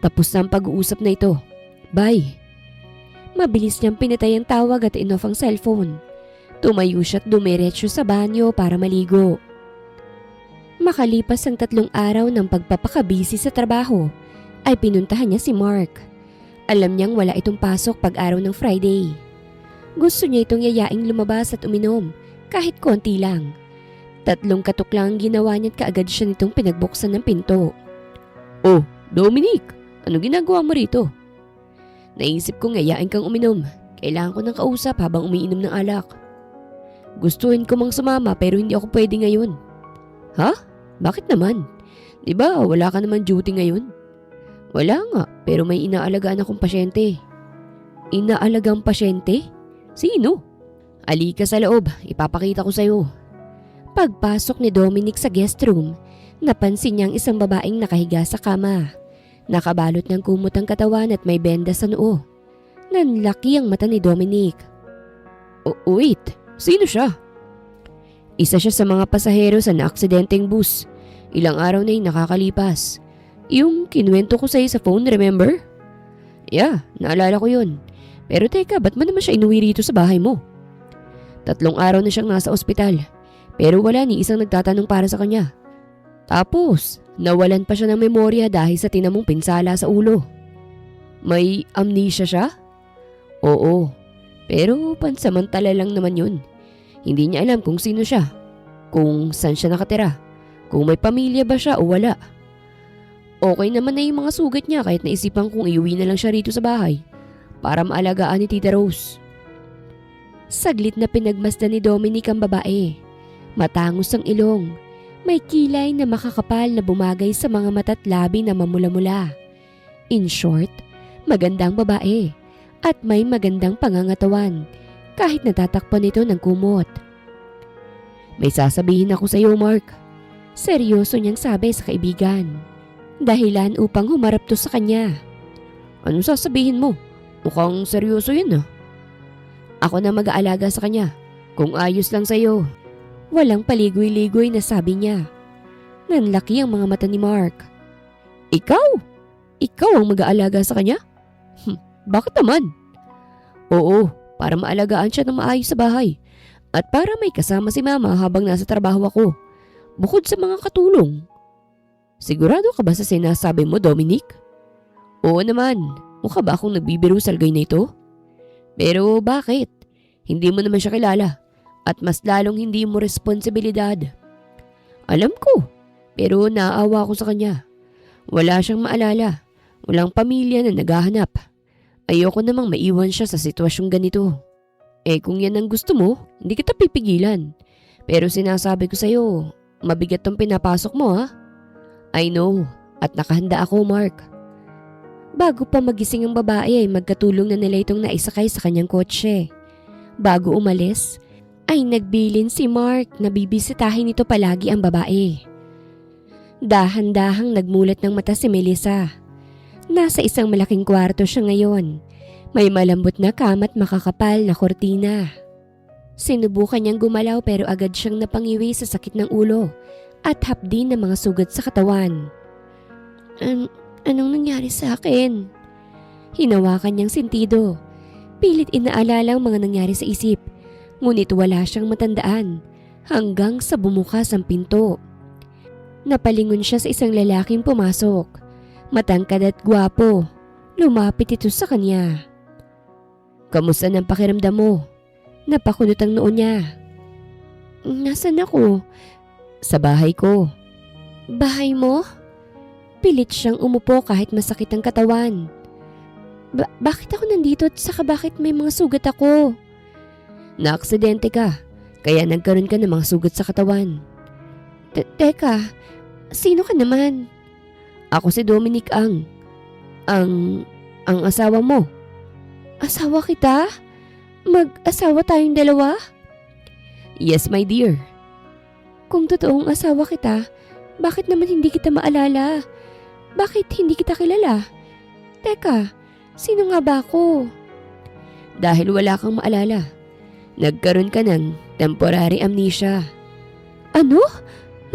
Tapos na ang pag-uusap na ito. Bye. Mabilis niyang pinatay ang tawag at inoff ang cellphone. Tumayo siya at dumiretso sa banyo para maligo. Makalipas ang 3 araw ng pagpapakabisi sa trabaho, ay pinuntahan niya si Mark. Alam niyang wala itong pasok pag araw ng Friday. Gusto niya itong yayaing lumabas at uminom, kahit konti lang. 3 katok lang ang ginawa niya at kaagad siya nitong pinagbuksan ng pinto. Oh, Dominic, ano ginagawa mo rito? Naisip ko ngayain kang uminom. Kailangan ko ng kausap habang umiinom ng alak. Gustuhin ko mang sumama pero hindi ako pwede ngayon. Ha? Bakit naman? Diba wala ka naman duty ngayon? Wala nga, pero may inaalagaan akong pasyente. Inaalagang pasyente? Sino? Alika sa loob, ipapakita ko sa'yo. Pagpasok ni Dominic sa guest room, napansin niyang isang babaeng nakahiga sa kama. Nakabalot ng kumot ang katawan at may benda sa noo. Nanlaki ang mata ni Dominic. Wait, sino siya? Isa siya sa mga pasahero sa naaksidenteng bus. Ilang araw na yung nakakalipas. Yung kinuwento ko sa'yo sa phone, remember? Yeah, naalala ko yun. Pero teka, ba't mo naman siya inuwi rito sa bahay mo? 3 araw na siyang nasa ospital. Pero wala ni isang nagtatanong para sa kanya. Tapos, nawalan pa siya ng memorya dahil sa tinamong pinsala sa ulo. May amnesia siya? Oo, pero pansamantala lang naman yun. Hindi niya alam kung sino siya, kung saan siya nakatira, kung may pamilya ba siya o wala. Okay naman na yung mga sugat niya kahit naisipan kong iuwi na lang siya rito sa bahay para maalagaan ni Tita Rose. Saglit na pinagmasdan ni Dominic ang babae. Matangos ang ilong. May kilay na makakapal na bumagay sa mga mata't labi na mamula-mula. In short, magandang babae at may magandang pangangatawan kahit natatakpan nito ng kumot. May sasabihin ako sa iyo, Mark. Seryoso niyang sabi sa kaibigan. Dahilan upang humarap to sa kanya. Anong sasabihin mo? Mukhang seryoso yun ah. Ako na mag-aalaga sa kanya. Kung ayos lang sa'yo. Walang paligoy-ligoy na sabi niya. Nanlaki ang mga mata ni Mark. Ikaw? Ikaw ang mag-aalaga sa kanya? Bakit naman? Oo, para maalagaan siya ng maayos sa bahay. At para may kasama si mama habang nasa trabaho ako. Bukod sa mga katulong. Sigurado ka ba sa sinasabi mo, Dominic? Oo naman. Mukha ba akong nagbibiro sa lagay na ito? Pero bakit? Hindi mo naman siya kilala. At mas lalong hindi mo responsibilidad. Alam ko. Pero naaawa ko sa kanya. Wala siyang maalala. Walang pamilya na naghahanap. Ayoko namang maiwan siya sa sitwasyong ganito. Kung yan ang gusto mo, hindi kita pipigilan. Pero sinasabi ko sa'yo, mabigat tong pinapasok mo ha. I know, at nakahanda ako, Mark. Bago pa magising ang babae ay magkatulong na nila itong naisakay sa kanyang kotse. Bago umalis, ay nagbilin si Mark na bibisitahin ito palagi ang babae. Dahan-dahang nagmulat ng mata si Melissa. Nasa isang malaking kwarto siya ngayon. May malambot na kama at makakapal na kortina. Sinubukan niyang gumalaw pero agad siyang napangiwi sa sakit ng ulo at hapdi ng mga sugat sa katawan. Anong nangyari sa akin? Hinawakan niyang sentido. Pilit inaalala ang mga nangyari sa isip. Ngunit wala siyang matandaan hanggang sa bumukas ang pinto. Napalingon siya sa isang lalaking pumasok. Matangkad at gwapo. Lumapit ito sa kanya. Kamusta ng pakiramdam mo? Napakunot ang noo niya. Nasaan ako? Sa bahay ko. Bahay mo? Pilit siyang umupo kahit masakit ang katawan. Bakit ako nandito at saka bakit may mga sugat ako? Naaksidente ka, kaya nagkaroon ka ng mga sugat sa katawan. Teka, sino ka naman? Ako si Dominic Ang asawa mo. Asawa kita? Mag-asawa tayong dalawa? Yes, my dear. Kung totoong asawa kita, bakit naman hindi kita maalala? Bakit hindi kita kilala? Teka, sino nga ba ako? Dahil wala kang maalala. Nagkaroon ka ng temporary amnesia. Ano?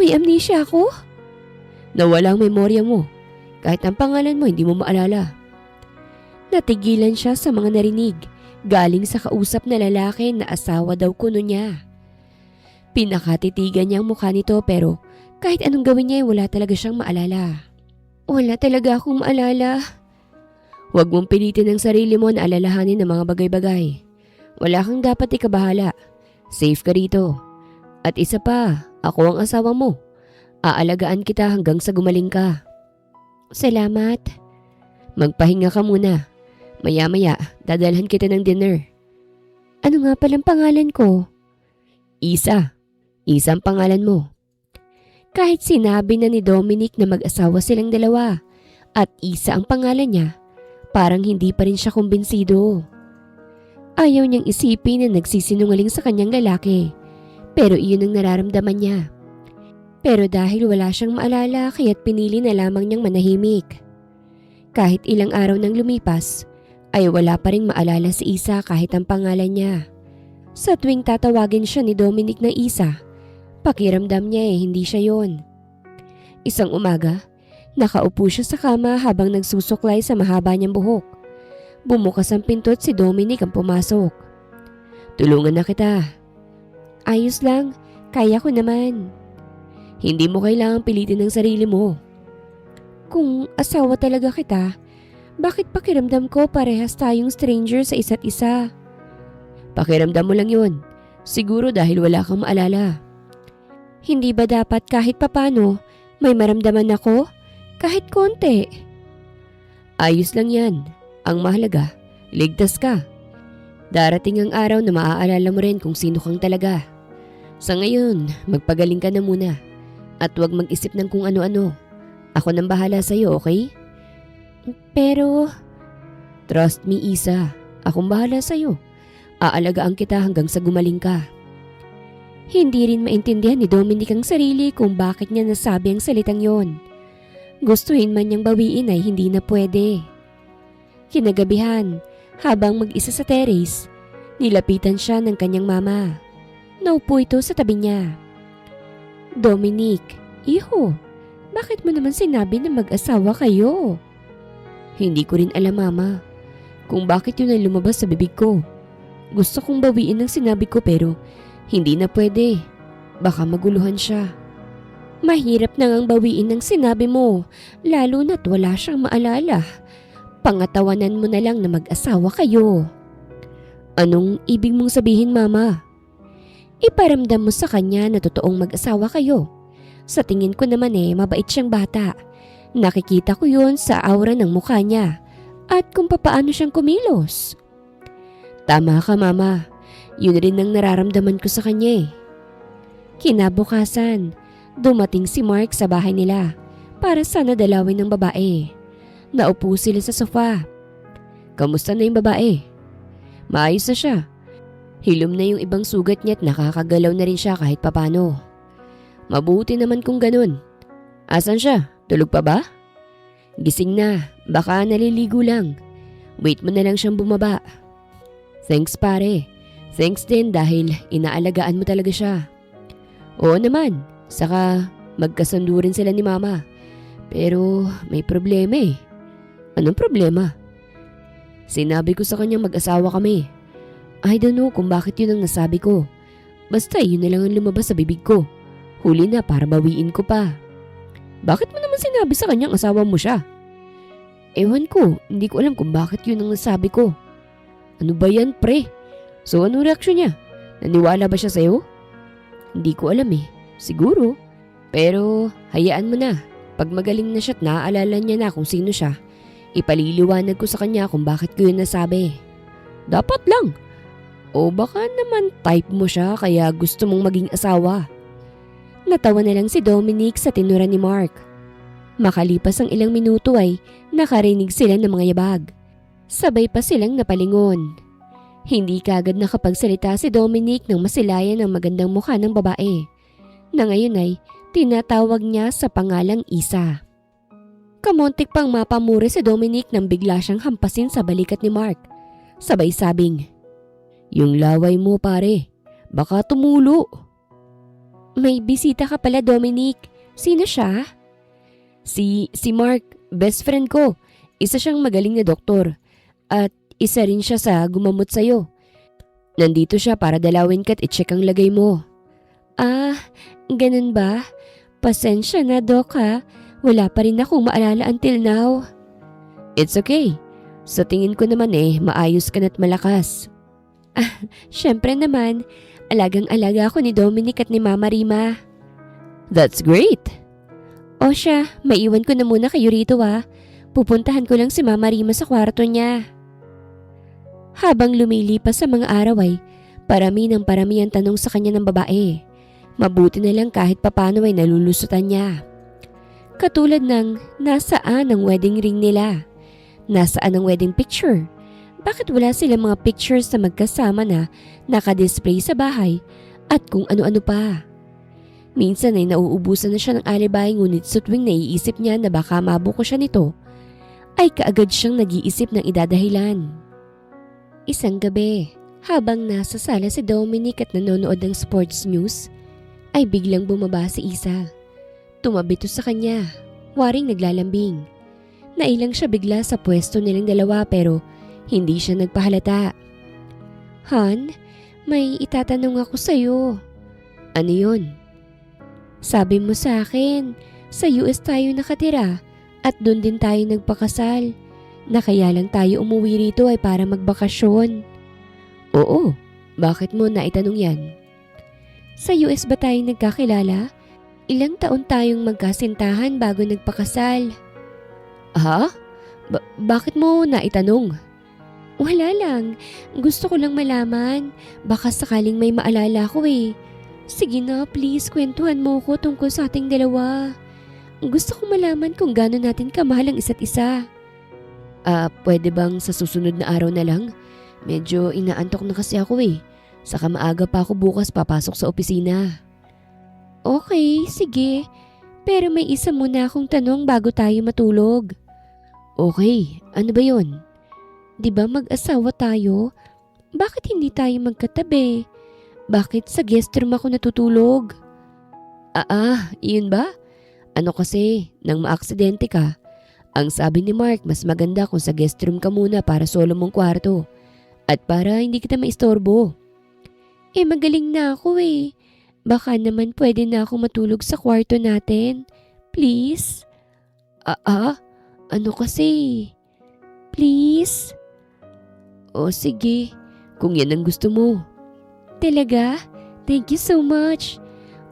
May amnesia ako? Nawalang memorya mo. Kahit ang pangalan mo hindi mo maalala. Natigilan siya sa mga narinig galing sa kausap na lalaki na asawa daw kuno niya. Pinakatitigan niya ang mukha nito pero kahit anong gawin niya wala talaga siyang maalala. Wala talaga akong maalala. Huwag mong pilitin ang sarili mo na alalahanin ng mga bagay-bagay. Wala kang dapat ikabahala. Safe ka rito. At isa pa, ako ang asawa mo. Aalagaan kita hanggang sa gumaling ka. Salamat. Magpahinga ka muna. Maya-maya, dadalhan kita ng dinner. Ano nga palang pangalan ko? Isa. Isa ang pangalan mo. Kahit sinabi na ni Dominic na mag-asawa silang dalawa at Isa ang pangalan niya, parang hindi pa rin siya kumbinsido. Ayaw niyang isipin na nagsisinungaling sa kanyang lalaki, pero iyon ang nararamdaman niya. Pero dahil wala siyang maalala kaya't pinili na lamang niyang manahimik. Kahit ilang araw nang lumipas, ay wala pa ring maalala si Isa kahit ang pangalan niya. Sa tuwing tatawagin siya ni Dominic na Isa, pakiramdam niya hindi siya yon. Isang umaga, nakaupo siya sa kama habang nagsusuklay sa mahaba niyang buhok. Bumukas ang pinto at si Dominic ang pumasok. Tulungan na kita. Ayos lang, kaya ko naman. Hindi mo kailangang pilitin ang sarili mo. Kung asawa talaga kita, bakit pakiramdam ko parehas tayong stranger sa isa't isa? Pakiramdam mo lang yun. Siguro dahil wala kang maalala. Hindi ba dapat kahit papano may maramdaman ako? Kahit konti. Ayos lang yan. Ang mahalaga, ligtas ka. Darating ang araw na maaalala mo rin kung sino kang talaga. Sa ngayon, magpagaling ka na muna. At huwag mag-isip ng kung ano-ano. Ako nang bahala sa'yo, okay? Pero... Trust me, Isa. Akong bahala sa'yo. Aalagaan kita hanggang sa gumaling ka. Hindi rin maintindihan ni Dominic ang sarili kung bakit niya nasabi ang salitang yon. Gustuhin man niyang bawiin ay hindi na pwede. Kinagabihan, habang mag-isa sa terrace, nilapitan siya ng kanyang mama. Naupo ito sa tabi niya. Dominic, iho, bakit mo naman sinabi na mag-asawa kayo? Hindi ko rin alam, mama, kung bakit yun ang lumabas sa bibig ko. Gusto kong bawiin ang sinabi ko pero hindi na pwede. Baka maguluhan siya. Mahirap na ngang bawiin ang sinabi mo, lalo na't wala siyang maalala. Pangatawanan mo na lang na mag-asawa kayo. Anong ibig mong sabihin, mama? Iparamdam mo sa kanya na totoong mag-asawa kayo. Sa tingin ko naman mabait siyang bata. Nakikita ko yun sa aura ng mukha niya at kung papaano siyang kumilos. Tama ka, mama. Yun rin ang nararamdaman ko sa kanya. Kinabukasan, dumating si Mark sa bahay nila para sana dalawin ng babae. Naupo sila sa sofa. Kamusta na yung babae? Maayos na siya. Hilom na yung ibang sugat niya at nakakagalaw na rin siya kahit papano. Mabuti naman kung ganun. Asan siya? Tulog pa ba? Gising na. Baka naliligo lang. Wait mo na lang siyang bumaba. Thanks, pare. Thanks din dahil inaalagaan mo talaga siya. Oo naman. Saka magkasundo rin sila ni mama. Pero may problema eh. Anong problema? Sinabi ko sa kanya mag-asawa kami. I don't know kung bakit yun ang nasabi ko. Basta yun na lang ang lumabas sa bibig ko. Huli na para bawiin ko pa. Bakit mo naman sinabi sa kanyang asawa mo siya? Ewan ko, hindi ko alam kung bakit yun ang nasabi ko. Ano ba yan, pre? So anong reaksyon niya? Naniwala ba siya sa'yo? Hindi ko alam Siguro. Pero hayaan mo na. Pag magaling na siya at naaalala niya na kung sino siya, ipaliliwanag ko sa kanya kung bakit ko yun nasabi. Dapat lang. O baka naman type mo siya kaya gusto mong maging asawa. Natawa na lang si Dominic sa tinura ni Mark. Makalipas ang ilang minuto ay nakarinig sila ng mga yabag. Sabay pa silang napalingon. Hindi kaagad nakapagsalita si Dominic nang masilayan ang magandang mukha ng babae, na ngayon ay tinatawag niya sa pangalang Isa. Kamuntik pang mapamura si Dominic nang bigla siyang hampasin sa balikat ni Mark. Sabay sabing, "Yung laway mo, pare, baka tumulo." May bisita ka pala, Dominic. Sino siya? Si Mark, best friend ko. Isa siyang magaling na doktor. At isa rin siya sa gumamot sa'yo. Nandito siya para dalawin ka at i-check ang lagay mo. Ah, ganun ba? Pasensya na, Doc, ha? Wala pa rin akong maalala until now. It's okay. Sa tingin ko naman maayos ka na't malakas. Ah, syempre naman. Alagang-alaga ako ni Dominic at ni Mama Rima. That's great. O siya, maiwan ko na muna kayo rito Pupuntahan ko lang si Mama Rima sa kwarto niya. Habang lumilipas sa mga araw ay parami ng parami ang tanong sa kanya ng babae. Mabuti na lang kahit papano ay nalulusutan niya. Katulad ng nasaan ang wedding ring nila? Nasaan ang wedding picture? Bakit wala silang mga pictures na magkasama na nakadisplay sa bahay at kung ano-ano pa? Minsan ay nauubusan na siya ng alibay ngunit sa tuwing naiisip niya na baka mabuko siya nito, ay kaagad siyang nag-iisip ng idadahilan. Isang gabi, habang nasa sala si Dominic at nanonood ng sports news, ay biglang bumaba si Isa. Tumabi to sa kanya, waring naglalambing. Nailang siya bigla sa pwesto nilang dalawa pero hindi siya nagpahalata. Han, may itatanong ako sa'yo. Ano yun? Sabi mo sa akin, sa US tayo nakatira at doon din tayo nagpakasal. Na kaya lang tayo umuwi rito ay para magbakasyon. Oo, bakit mo naitanong yan? Sa US ba tayo nagkakilala? Ilang taon tayong magkasintahan bago nagpakasal? Ha? Bakit mo naitanong? Wala lang, gusto ko lang malaman. Baka sakaling may maalala ko Sige na, please, kwentuhan mo ko tungkol sa ating dalawa. Gusto kong malaman kung gaano natin kamahal ang isa't isa. Pwede bang sa susunod na araw na lang? Medyo inaantok na kasi ako Saka maaga pa ako bukas papasok sa opisina. Okay, sige. Pero may isa muna akong tanong bago tayo matulog. Okay, ano ba yon? Di ba mag-asawa tayo? Bakit hindi tayo magkatabi? Bakit sa guest room ako natutulog? Yun ba? Ano kasi, nang maaksidente ka. Ang sabi ni Mark, mas maganda kung sa guest room ka muna para solo mong kwarto. At para hindi kita maistorbo. Magaling na ako Baka naman pwede na ako matulog sa kwarto natin. Please? Ano kasi? Please? O sige, kung yan ang gusto mo. Talaga? Thank you so much.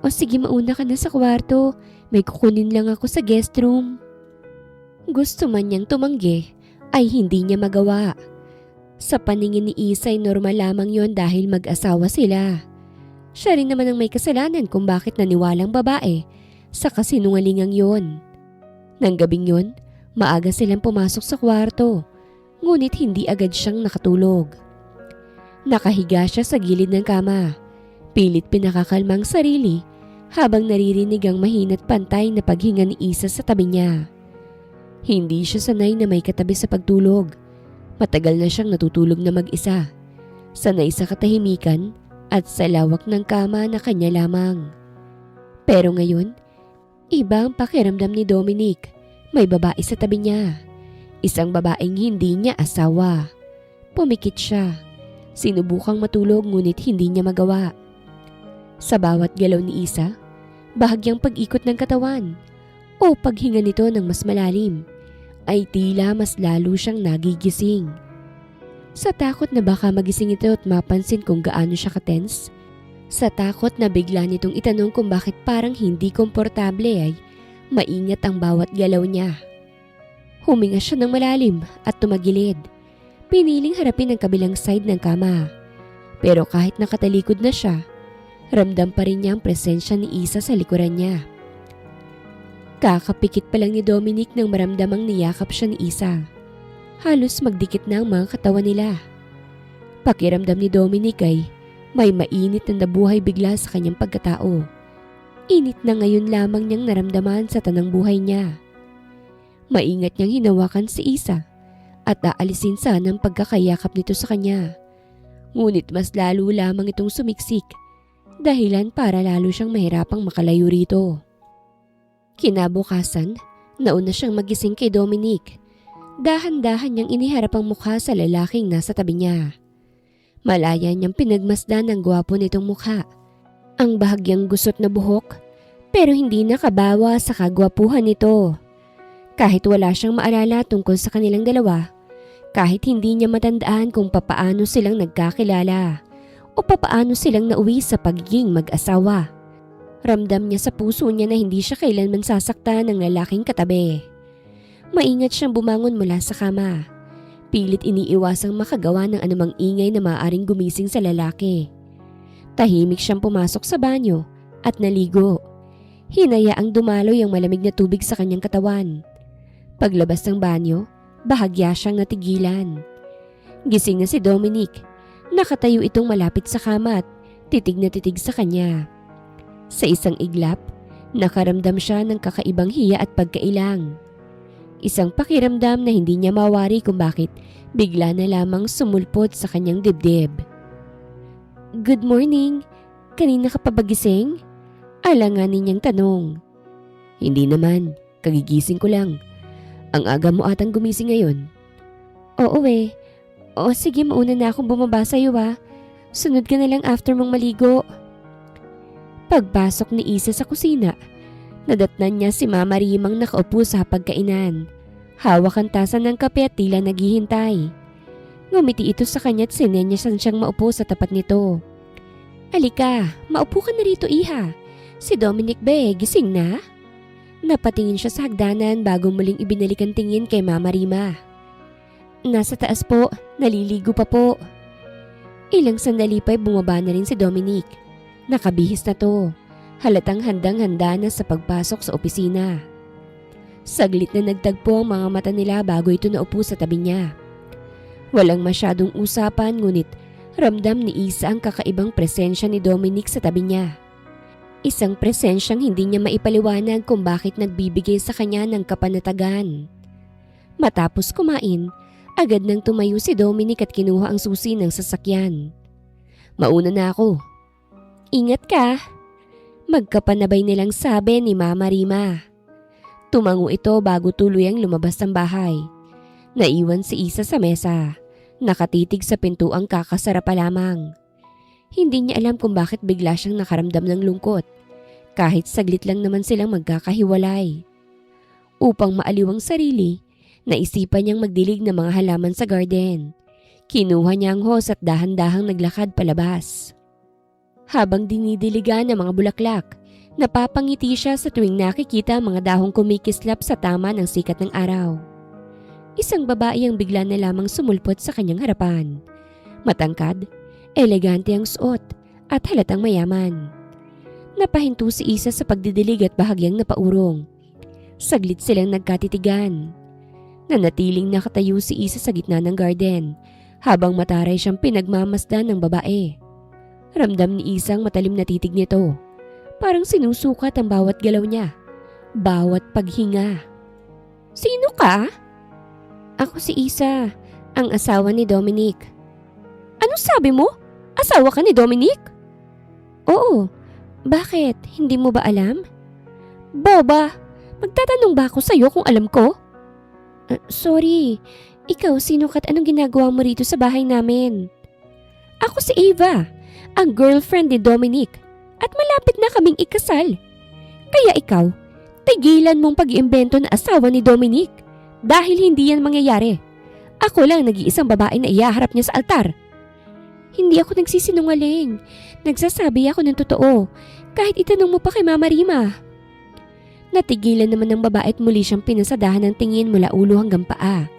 O sige, mauna ka na sa kwarto. May kukunin lang ako sa guest room. Gusto man niyang tumanggi, ay hindi niya magawa. Sa paningin ni Isa ay normal lamang yon dahil mag-asawa sila. Siya rin naman ang may kasalanan kung bakit naniwalang babae sa kasinungalingang yon. Nang gabing yon, maaga silang pumasok sa kwarto, ngunit hindi agad siyang nakatulog. Nakahiga siya sa gilid ng kama, pilit pinakakalmang sarili habang naririnig ang mahina't pantay na paghinga ni Isa sa tabi niya. Hindi siya sanay na may katabi sa pagtulog. Matagal na siyang natutulog na mag-isa, sanay sa katahimikan at sa lawak ng kama na kanya lamang. Pero ngayon, iba ang pakiramdam ni Dominic. May babae sa tabi niya. Isang babaeng hindi niya asawa. Pumikit siya. Sinubukang matulog ngunit hindi niya magawa. Sa bawat galaw ni Isa, bahagyang pag-ikot ng katawan o paghinga nito ng mas malalim, ay tila mas lalo siyang nagigising. Sa takot na baka magising ito at mapansin kung gaano siya katense, sa takot na bigla nitong itanong kung bakit parang hindi komportable ay maingat ang bawat galaw niya. Huminga siya ng malalim at tumagilid. Piniling harapin ang kabilang side ng kama. Pero kahit nakatalikod na siya, ramdam pa rin niya ang presensya ni Isa sa likuran niya. Kakapikit pa lang ni Dominic nang maramdamang niyakap siya ni Isa. Halos magdikit na ang mga katawan nila. Pakiramdam ni Dominic ay may mainit na nabuhay bigla sa kanyang pagkatao. Init na ngayon lamang niyang naramdaman sa tanang buhay niya. Maingat niyang hinawakan si Isa at aalisin sana ang pagkakayakap nito sa kanya. Ngunit mas lalo lamang itong sumiksik, dahilan para lalo siyang mahirapang makalayo rito. Kinabukasan, nauna siyang magising kay Dominic. Dahan-dahan niyang iniharap ang mukha sa lalaking nasa tabi niya. Malaya niyang pinagmasdan ang gwapo nitong mukha. Ang bahagyang gusot na buhok, pero hindi nakabawa sa kagwapuhan nito. Kahit wala siyang maalala tungkol sa kanilang dalawa, kahit hindi niya matandaan kung papaano silang nagkakilala o papaano silang nauwi sa pagiging mag-asawa. Ramdam niya sa puso niya na hindi siya kailanman sasaktan ng lalaking katabi. Maingat siyang bumangon mula sa kama. Pilit iniiwasang makagawa ng anumang ingay na maaaring gumising sa lalaki. Tahimik siyang pumasok sa banyo at naligo. Hinayaang dumaloy ang malamig na tubig sa kanyang katawan. Paglabas ng banyo, bahagya siyang natigilan. Gising na si Dominic. Nakatayo itong malapit sa kama at titig na titig sa kanya. Sa isang iglap, nakaramdam siya ng kakaibang hiya at pagkailang. Isang pakiramdam na hindi niya mawari kung bakit bigla na lamang sumulpot sa kanyang dibdib. "Good morning. Kanina ka pa ba gising?" Alanganin niyang tanong. "Hindi naman. Kagigising ko lang. Ang aga mo atang gumising ngayon." "Oo eh. O sige, mauna na akong bumaba sa'yo ah. Sunod ka na lang after mong maligo." Pagpasok ni Isa sa kusina, nadatnan niya si Mama Rimang nakaupo sa pagkainan. Hawak ang tasa ng kape at tila naghihintay. Ngumiti ito sa kanya at sinenyasan siyang maupo sa tapat nito. "Alika, maupo ka na rito, Iha. Si Dominic ba gising na?" Napatingin siya sa hagdanan bago muling ibinalik ang tingin kay Mama Rima. "Nasa taas po, naliligo pa po." Ilang sandali pa'y bumaba na rin si Dominic. Nakabihis na to. Halatang handang-handa na sa pagpasok sa opisina. Saglit na nagtagpo ang mga mata nila bago ito naupo sa tabi niya. Walang masyadong usapan ngunit ramdam ni Isa ang kakaibang presensya ni Dominic sa tabi niya. Isang presensyang hindi niya maipaliwanag kung bakit nagbibigay sa kanya ng kapanatagan. Matapos kumain, agad nang tumayo si Dominic at kinuha ang susi ng sasakyan. "Mauna na ako." "Ingat ka." Magkapanabay nilang sabi ni Mama Rima. Tumango ito bago tuluyang lumabas ng bahay. Naiwan si Isa sa mesa. Nakatitig sa pintuang kakasara pa lamang. Hindi niya alam kung bakit bigla siyang nakaramdam ng lungkot. Kahit saglit lang naman silang magkakahiwalay. Upang maaliw ang sarili, naisipan niyang magdilig ng mga halaman sa garden. Kinuha niya ang hose at dahan-dahang naglakad palabas. Habang dinidiligan ng mga bulaklak, napapangiti siya sa tuwing nakikita ang mga dahong kumikislap sa tama ng sikat ng araw. Isang babae ang bigla na lamang sumulpot sa kanyang harapan. Matangkad, elegante ang suot at halatang mayaman. Napahinto si Isa sa pagdidilig at bahagyang napaurong. Saglit silang nagkatitigan. Nanatiling nakatayo si Isa sa gitna ng garden habang mataray siyang pinagmamasdan ng babae. Ramdam ni Isa ang matalim na titig nito. Parang sinusukat ang bawat galaw niya, bawat paghinga. "Sino ka?" "Ako si Isa, ang asawa ni Dominic." "Ano sabi mo? Asawa ka ni Dominic?" "Oo. Bakit? Hindi mo ba alam?" "Boba! Magtatanong ba ako sa'yo kung alam ko?" Sorry. Ikaw, sino ka at anong ginagawa mo rito sa bahay namin?" "Ako si Ava, ang girlfriend ni Dominic. At malapit na kaming ikasal. Kaya ikaw, tigilan mong pag-iimbento na asawa ni Dominic. Dahil hindi yan mangyayari. Ako lang nag-iisang babae na iyaharap niya sa altar." "Hindi ako nagsisinungaling. Nagsasabi ako ng totoo. Kahit itanong mo pa kay Mama Rima." Natigilan naman ng babae at muli siyang pinasadahan ng tingin mula ulo hanggang paa.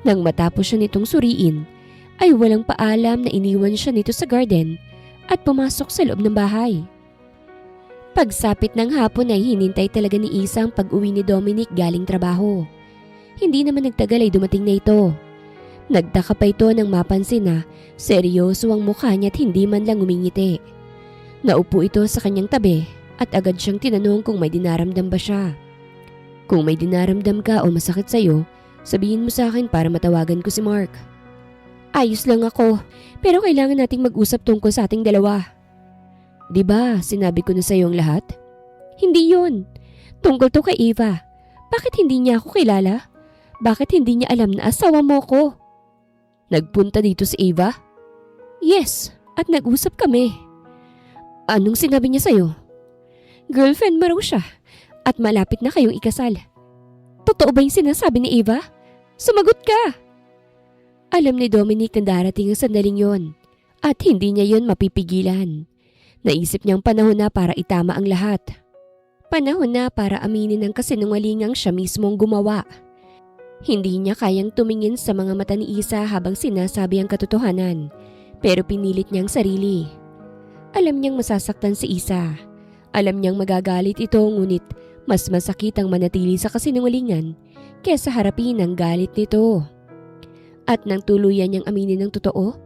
Nang matapos siya nitong suriin, ay walang paalam na iniwan siya nito sa garden at pumasok sa loob ng bahay. Pagsapit ng hapon ay hinintay talaga ni Isa ang pag-uwi ni Dominic galing trabaho. Hindi naman nagtagal ay dumating na ito. Nagtaka pa ito nang mapansin na seryoso ang mukha niya at hindi man lang umingiti. Naupo ito sa kanyang tabi at agad siyang tinanong kung may dinaramdam ba siya. "Kung may dinaramdam ka o masakit sa'yo, sabihin mo sa akin para matawagan ko si Mark." "Ayos lang ako, pero kailangan nating mag-usap tungkol sa ating dalawa." "Di ba, sinabi ko na sa'yo ang lahat?" "Hindi yun. Tungkol to kay Eva. Bakit hindi niya ako kilala? Bakit hindi niya alam na asawa mo ko?" "Nagpunta dito si Eva?" "Yes, at nag-usap kami." "Anong sinabi niya sa'yo?" "Girlfriend mo raw siya at malapit na kayong ikasal." "Totoo ba yung sinasabi ni Eva? Sumagot ka!" Alam ni Dominic na darating ang sandaling yon at hindi niya yon mapipigilan. Naisip niyang panahon na para itama ang lahat. Panahon na para aminin ang kasinungalingang siya mismong gumawa. Hindi niya kayang tumingin sa mga mata ni Isa habang sinasabi ang katotohanan, pero pinilit niyang sarili. Alam niyang masasaktan si Isa. Alam niyang magagalit ito, ngunit mas masakit ang manatili sa kasinungalingan kesa harapin ang galit nito. At nang tuluyan niyang aminin ang totoo,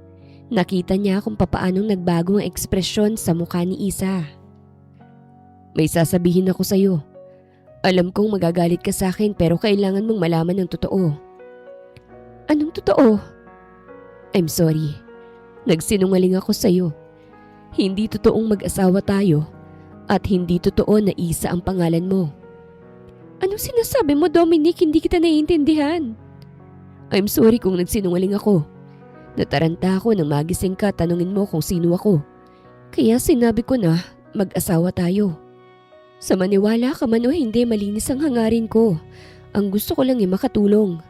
nakita niya kung papaanong nagbago ang ekspresyon sa mukha ni Isa. May sasabihin ako sa'yo. Alam kong magagalit ka sa akin pero kailangan mong malaman ng totoo. Anong totoo? I'm sorry. Nagsinungaling ako sa'yo. Hindi totoong mag-asawa tayo at hindi totoo na Isa ang pangalan mo. Anong sinasabi mo, Dominic? Hindi kita naiintindihan. I'm sorry kung nagsinungaling ako. Nataranta ako nang magising ka, tanungin mo kung sino ako. Kaya sinabi ko na mag-asawa tayo. Sa maniwala ka man o hindi, malinis ang hangarin ko. Ang gusto ko lang ay makatulong.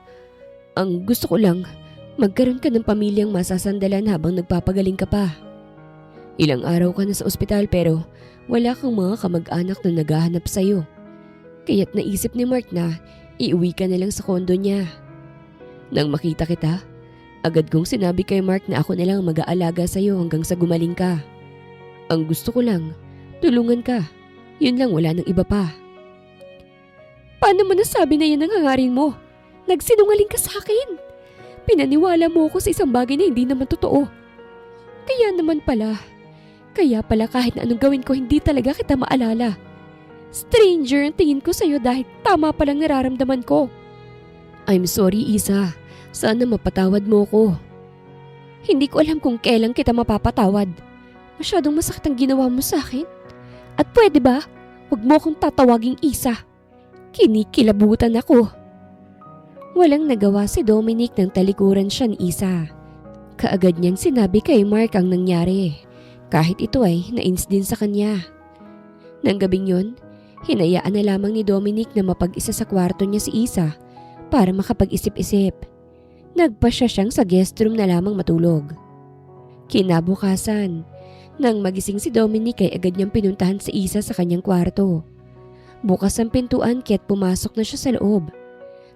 Ang gusto ko lang, magkaroon ka ng pamilyang masasandalan habang nagpapagaling ka pa. Ilang araw ka na sa ospital pero wala kang mga kamag-anak na naghahanap sa'yo. Kaya't naisip ni Mark na iuwi ka na lang sa kondo niya. Nang makita kita, agad kong sinabi kay Mark na ako na lang mag-aalaga sa'yo hanggang sa gumaling ka. Ang gusto ko lang, tulungan ka. Yun lang, wala nang iba pa. Paano mo nasabi na yan ang hangarin mo? Nagsinungaling ka sa akin. Pinaniwala mo ako sa isang bagay na hindi naman totoo. Kaya pala kahit na anong gawin ko, hindi talaga kita maalala. Stranger ang tingin ko sa'yo dahil tama palang nararamdaman ko. I'm sorry, Isa. Sana mapatawad mo ko. Hindi ko alam kung kailan kita mapapatawad. Masyadong masakit ang ginawa mo sa akin. At pwede ba, huwag mo akong tatawaging Isa. Kinikilabutan ako. Walang nagawa si Dominic nang talikuran siya ni Isa. Kaagad niyang sinabi kay Mark ang nangyari, kahit ito ay nains din sa kanya. Nang gabing yun, hinayaan na lamang ni Dominic na mapag-isa sa kwarto niya si Isa para makapag-isip-isip. Nagpasya siyang sa guest room na lamang matulog. Kinabukasan, nang magising si Dominic ay agad niyang pinuntahan si Isa sa kanyang kwarto. Bukas ang pintuan kaya't pumasok na siya sa loob.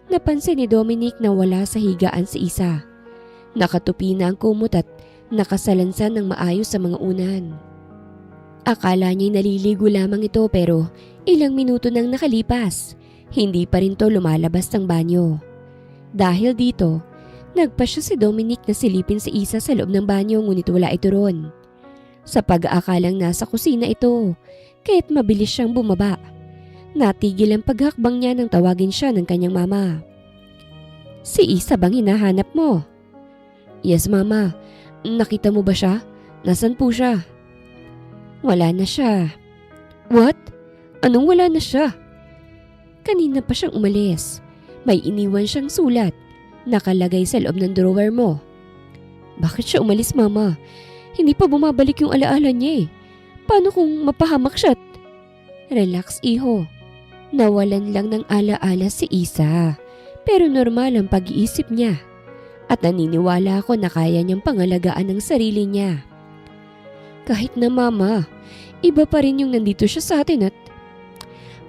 Napansin ni Dominic na wala sa higaan si Isa. Nakatupi na ang kumot at nakasalansan ng maayos sa mga unan. Akala niya'y naliligo lamang ito pero ilang minuto nang nakalipas, hindi pa rin to lumalabas ng banyo. Dahil dito, nagpasya si Dominic na silipin si Isa sa loob ng banyo ngunit wala ito ron. Sa pag-aakalang nasa kusina ito, kaya't mabilis siyang bumaba. Natigil ang paghakbang niya nang tawagin siya ng kanyang mama. Si Isa bang hinahanap mo? Yes, mama. Nakita mo ba siya? Nasaan po siya? Wala na siya. What? Anong wala na siya? Kanina pa siyang umalis. May iniwan siyang sulat. Nakalagay sa loob ng drawer mo. Bakit siya umalis, mama? Hindi pa bumabalik yung alaala niya eh. Paano kung mapahamak siya? Relax, iho. Nawalan lang ng alaala si Isa. Pero normal ang pag-iisip niya. At naniniwala ako na kaya niyang pangalagaan ang sarili niya. Kahit na mama, iba pa rin yung nandito siya sa atin at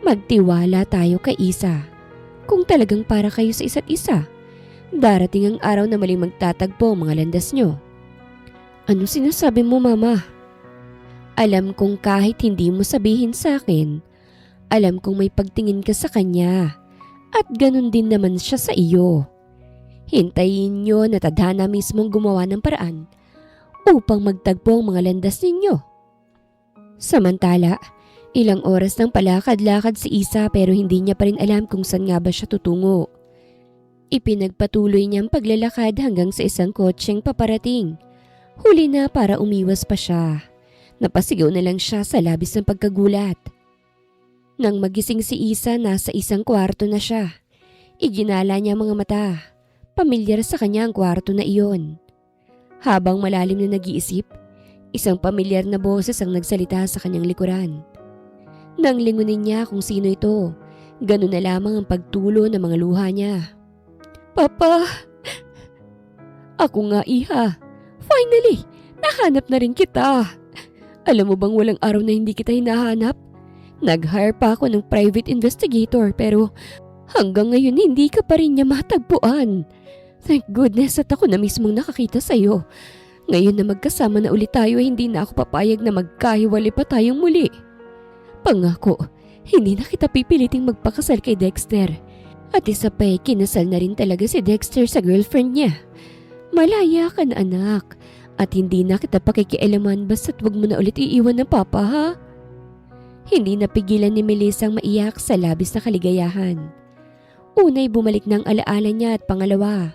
magtiwala tayo kay Isa. Kung talagang para kayo sa isa't isa, darating ang araw na maling magtatagpo ang mga landas niyo. Ano sinasabi mo, mama? Alam kong kahit hindi mo sabihin sa akin, alam kong may pagtingin ka sa kanya at ganun din naman siya sa iyo. Hintayin niyo na tadhana mismong gumawa ng paraan upang magtagpo ang mga landas ninyo. Samantala, ilang oras nang palakad-lakad si Isa pero hindi niya pa rin alam kung saan nga ba siya tutungo. Ipinagpatuloy niyang paglalakad hanggang sa isang kotseng paparating. Huli na para umiwas pa siya. Napasigaw na lang siya sa labis ng pagkagulat. Nang magising si Isa, nasa isang kwarto na siya. Iginala niya mga mata. Pamilyar sa kanya ang kwarto na iyon. Habang malalim na nag-iisip, isang pamilyar na boses ang nagsalita sa kanyang likuran. Nang lingunin niya kung sino ito, ganun na lamang ang pagtulo ng mga luha niya. Papa! Ako nga, iha. Finally, nahanap na rin kita. Alam mo bang walang araw na hindi kita hinahanap? Nag-hire pa ako ng private investigator pero hanggang ngayon hindi ka pa rin niya matagpuan. Thank goodness at ako na mismong nakakita sa'yo. Ngayon na magkasama na ulit tayo, hindi na ako papayag na magkahiwalay pa tayong muli. Pangako, hindi na kita pipiliting magpakasal kay Dexter. At isa pa kinasal na rin talaga si Dexter sa girlfriend niya. Malaya ka na anak. At hindi na kita pakikialaman basta't wag mo na ulit iiwan ng papa ha? Hindi napigilan ni Melissa ang maiyak sa labis na kaligayahan. Unay bumalik ng alaala niya at pangalawa,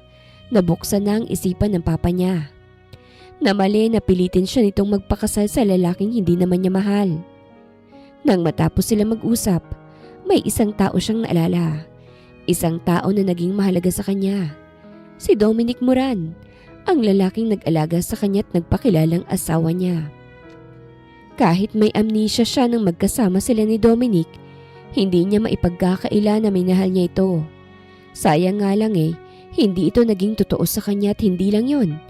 nabuksan na ang isipan ng papa niya. Namali na pilitin siya nitong magpakasal sa lalaking hindi naman niya mahal. Nang matapos sila mag-usap, may isang tao siyang naalala. Isang tao na naging mahalaga sa kanya. Si Dominic Moran. Ang lalaking nag-alaga sa kanya't nagpakilalang asawa niya. Kahit may amnesia siya nang magkasama sila ni Dominic, hindi niya maipagkakaila na minahal niya ito. Sayang nga lang hindi ito naging totoo sa kanya at hindi lang yon.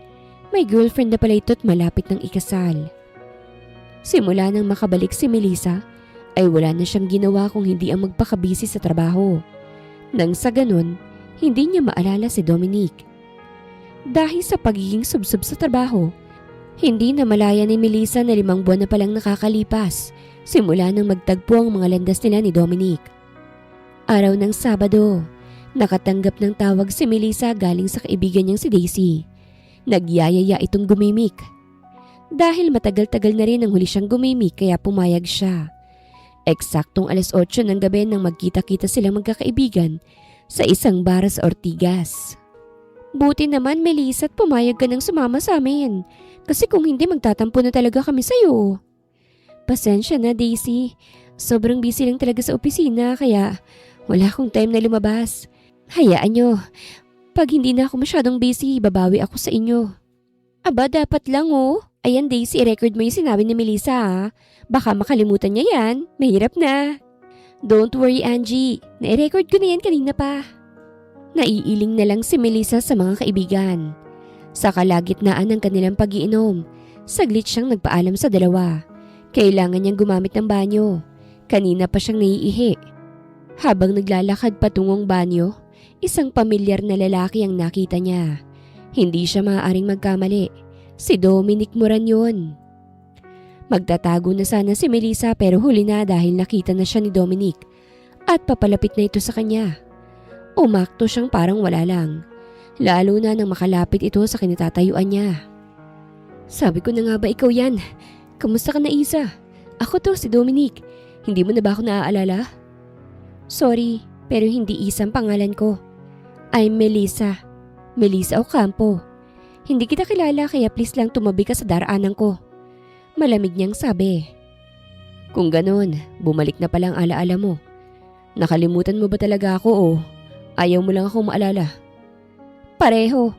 May girlfriend na pala ito at malapit ng ikasal. Simula nang makabalik si Melissa, ay wala na siyang ginawa kung hindi ang magpakabisi sa trabaho. Nang sa ganun, hindi niya maalala si Dominic. Dahil sa pagiging subsob sa trabaho, hindi na malaya ni Melissa na 5 buwan na palang nakakalipas simula nang magtagpo ang mga landas nila ni Dominic. Araw ng Sabado, nakatanggap ng tawag si Melissa galing sa kaibigan niyang si Daisy. Nagyayaya itong gumimik. Dahil matagal-tagal na rin ang huli siyang gumimik kaya pumayag siya. Eksaktong 8:00 ng gabi nang magkita-kita silang magkakaibigan sa isang bar sa Ortigas. Buti naman Melissa at pumayag ka nang sumama sa amin. Kasi kung hindi magtatampo na talaga kami sa'yo. Pasensya na Daisy. Sobrang busy lang talaga sa opisina kaya wala akong time na lumabas. Hayaan nyo. Pag hindi na ako masyadong busy, babawi ako sa inyo. Aba dapat lang Ayan Daisy, i-record mo yung sinabi ni Melissa ha. Baka makalimutan niya yan. Mahirap na. Don't worry Angie. Na-record ko na yan kanina pa. Naiiling na lang si Melissa sa mga kaibigan. Sa kalagitnaan ng kanilang pag-iinom, saglit siyang nagpaalam sa dalawa. Kailangan niyang gumamit ng banyo. Kanina pa siyang naiihi. Habang naglalakad patungong banyo, isang pamilyar na lalaki ang nakita niya. Hindi siya maaaring magkamali. Si Dominic Moran yun. Magtatago na sana si Melissa pero huli na dahil nakita na siya ni Dominic at papalapit na ito sa kanya. Umakto siyang parang wala lang, lalo na nang makalapit ito sa kinatatayuan niya. Sabi ko na nga ba ikaw yan? Kamusta ka na Isa? Ako to si Dominic. Hindi mo na ba ako naaalala? Sorry, pero hindi Isa ang pangalan ko. I'm Melissa. Melissa Ocampo. Hindi kita kilala kaya please lang tumabi ka sa daraanan ko. Malamig niyang sabi. Kung ganun, bumalik na palang alaala mo. Nakalimutan mo ba talaga ako o ayaw mo lang akong maalala? Pareho.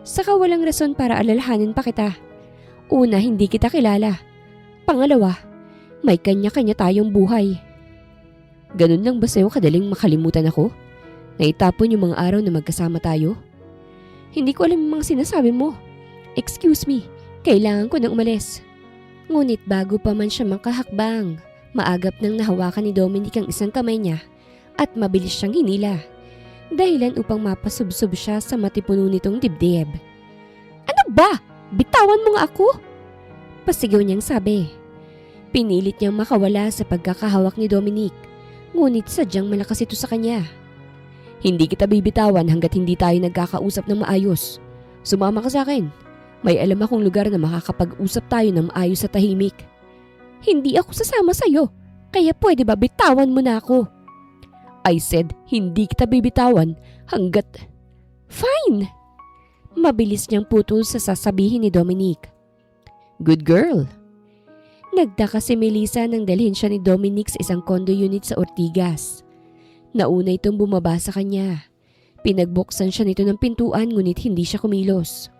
Saka walang rason para alalahanin pa kita. Una, hindi kita kilala. Pangalawa, may kanya-kanya tayong buhay. Ganun lang ba sa'yo kadaling makalimutan ako? Naitapon yung mga araw na magkasama tayo? Hindi ko alam yung mga sinasabi mo. Excuse me, kailangan ko nang umalis. Ngunit bago pa man siya makahakbang, maagap nang nahawakan ni Dominic ang isang kamay niya at mabilis siyang hinila. Dahilan upang mapasubsob siya sa matipuno nitong dibdib. Ano ba? Bitawan mo nga ako? Pasigaw niyang sabi. Pinilit niyang makawala sa pagkakahawak ni Dominic, ngunit sadyang malakas ito sa kanya. Hindi kita bibitawan hanggat hindi tayo nagkakausap ng maayos. Sumama ka sa akin. May alam akong lugar na makakapag-usap tayo ng maayos sa tahimik. Hindi ako sasama sa'yo, kaya pwede ba bitawan mo na ako? I said, hindi kita bibitawan hanggat... Fine! Mabilis niyang putol sa sasabihin ni Dominic. Good girl! Nagtaka si Melissa nang dalhin siya ni Dominic sa isang condo unit sa Ortigas. Nauna itong bumaba sa kanya. Pinagbuksan siya nito ng pintuan ngunit hindi siya kumilos.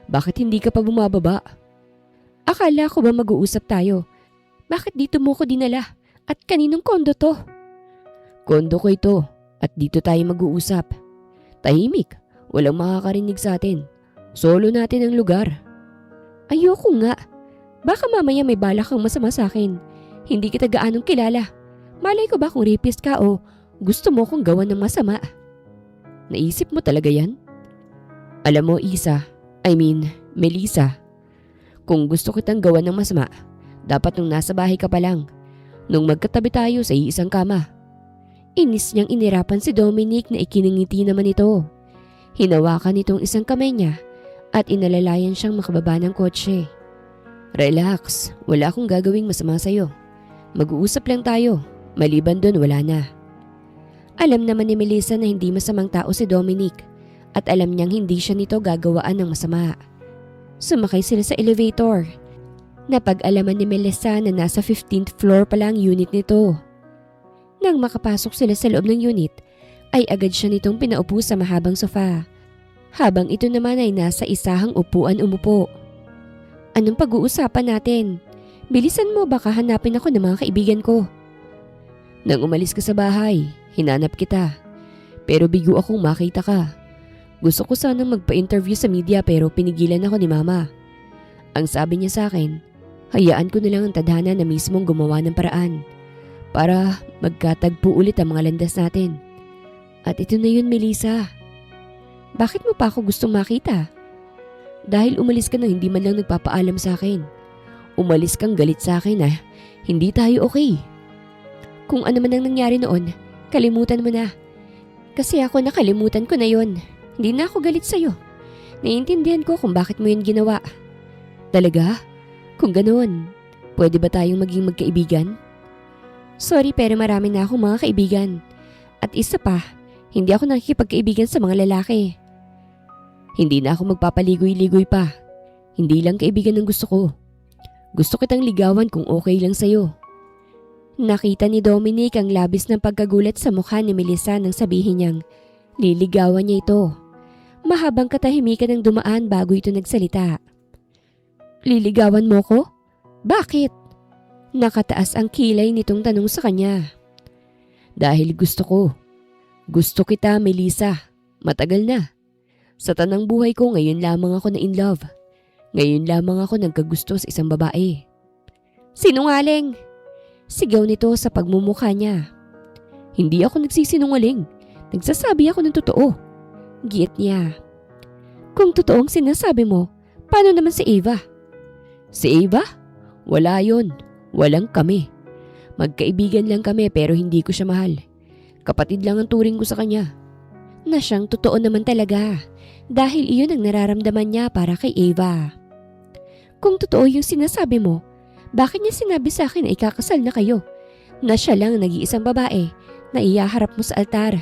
Bakit hindi ka pa bumababa? Akala ko ba mag-uusap tayo? Bakit dito mo ko dinala? At kaninong kondo to? Kondo ko ito at dito tayo mag-uusap. Tahimik, walang makakarinig sa atin. Solo natin ang lugar. Ayoko nga. Baka mamaya may balak kang masama sa akin. Hindi kita gaanong kilala. Malay ko ba kung rapist ka o gusto mo kong gawan ng masama? Naisip mo talaga yan? Alam mo, Melissa, kung gusto kitang gawan ng masama, dapat nung nasa bahay ka pa lang, nung magkatabi tayo sa iisang kama. Inis niyang inirapan si Dominic na ikiningiti naman ito. Hinawakan nitong isang kamay niya at inalalayan siyang makababa ng kotse. Relax, wala akong gagawing masama sa'yo. Mag-uusap lang tayo, maliban doon wala na. Alam naman ni Melissa na hindi masamang tao si Dominic at alam niyang hindi siya nito gagawaan ng masama. Sumakay sila sa elevator. Napag-alaman ni Melissa na nasa 15th floor pa lang unit nito. Nang makapasok sila sa loob ng unit, ay agad siya nitong pinaupo sa mahabang sofa. Habang ito naman ay nasa isahang upuan umupo. Anong pag-uusapan natin? Bilisan mo, baka hanapin ako ng mga kaibigan ko. Nang umalis ka sa bahay, hinanap kita. Pero bigo akong makita ka. Gusto ko sanang magpa-interview sa media pero pinigilan ako ni Mama. Ang sabi niya sa akin, hayaan ko na lang ang tadhana na mismong gumawa ng paraan para magkatagpo ulit ang mga landas natin. At ito na yun, Melissa. Bakit mo pa ako gustong makita? Dahil umalis ka nang hindi man lang nagpapaalam sa akin. Umalis kang galit sa akin na hindi tayo okay. Kung ano man ang nangyari noon, kalimutan mo na. Kasi ako nakalimutan ko na yon. Hindi na ako galit sa'yo. Naiintindihan ko kung bakit mo yun ginawa. Talaga? Kung ganoon, pwede ba tayong maging magkaibigan? Sorry pero marami na akong mga kaibigan. At isa pa, hindi ako nakikipagkaibigan sa mga lalaki. Hindi na ako magpapaligoy-ligoy pa. Hindi lang kaibigan ang gusto ko. Gusto kitang ligawan kung okay lang sa'yo. Nakita ni Dominic ang labis ng pagkagulat sa mukha ni Melissa nang sabihin niyang liligawan niya ito. Mahabang katahimikan ang dumaan bago ito nagsalita. Liligawan mo ko? Bakit? Nakataas ang kilay nitong tanong sa kanya. Dahil gusto ko. Gusto kita, Melissa. Matagal na. Sa tanang buhay ko ngayon lamang ako na in love. Ngayon lamang ako nagkagusto sa isang babae. Sinungaling! Sigaw nito sa pagmumukha niya. Hindi ako nagsisinungaling. Nagsasabi ako ng totoo. Giit niya. Kung totoong sinasabi mo, paano naman si Ava? Si Ava? Wala yun. Walang kami. Magkaibigan lang kami pero hindi ko siya mahal. Kapatid lang ang turing ko sa kanya. Na siyang totoo naman talaga. Dahil iyon ang nararamdaman niya para kay Ava. Kung totoo yung sinasabi mo, bakit niya sinabi sa akin na ikakasal na kayo? Na siya lang nag-iisang babae na iyaharap mo sa altar.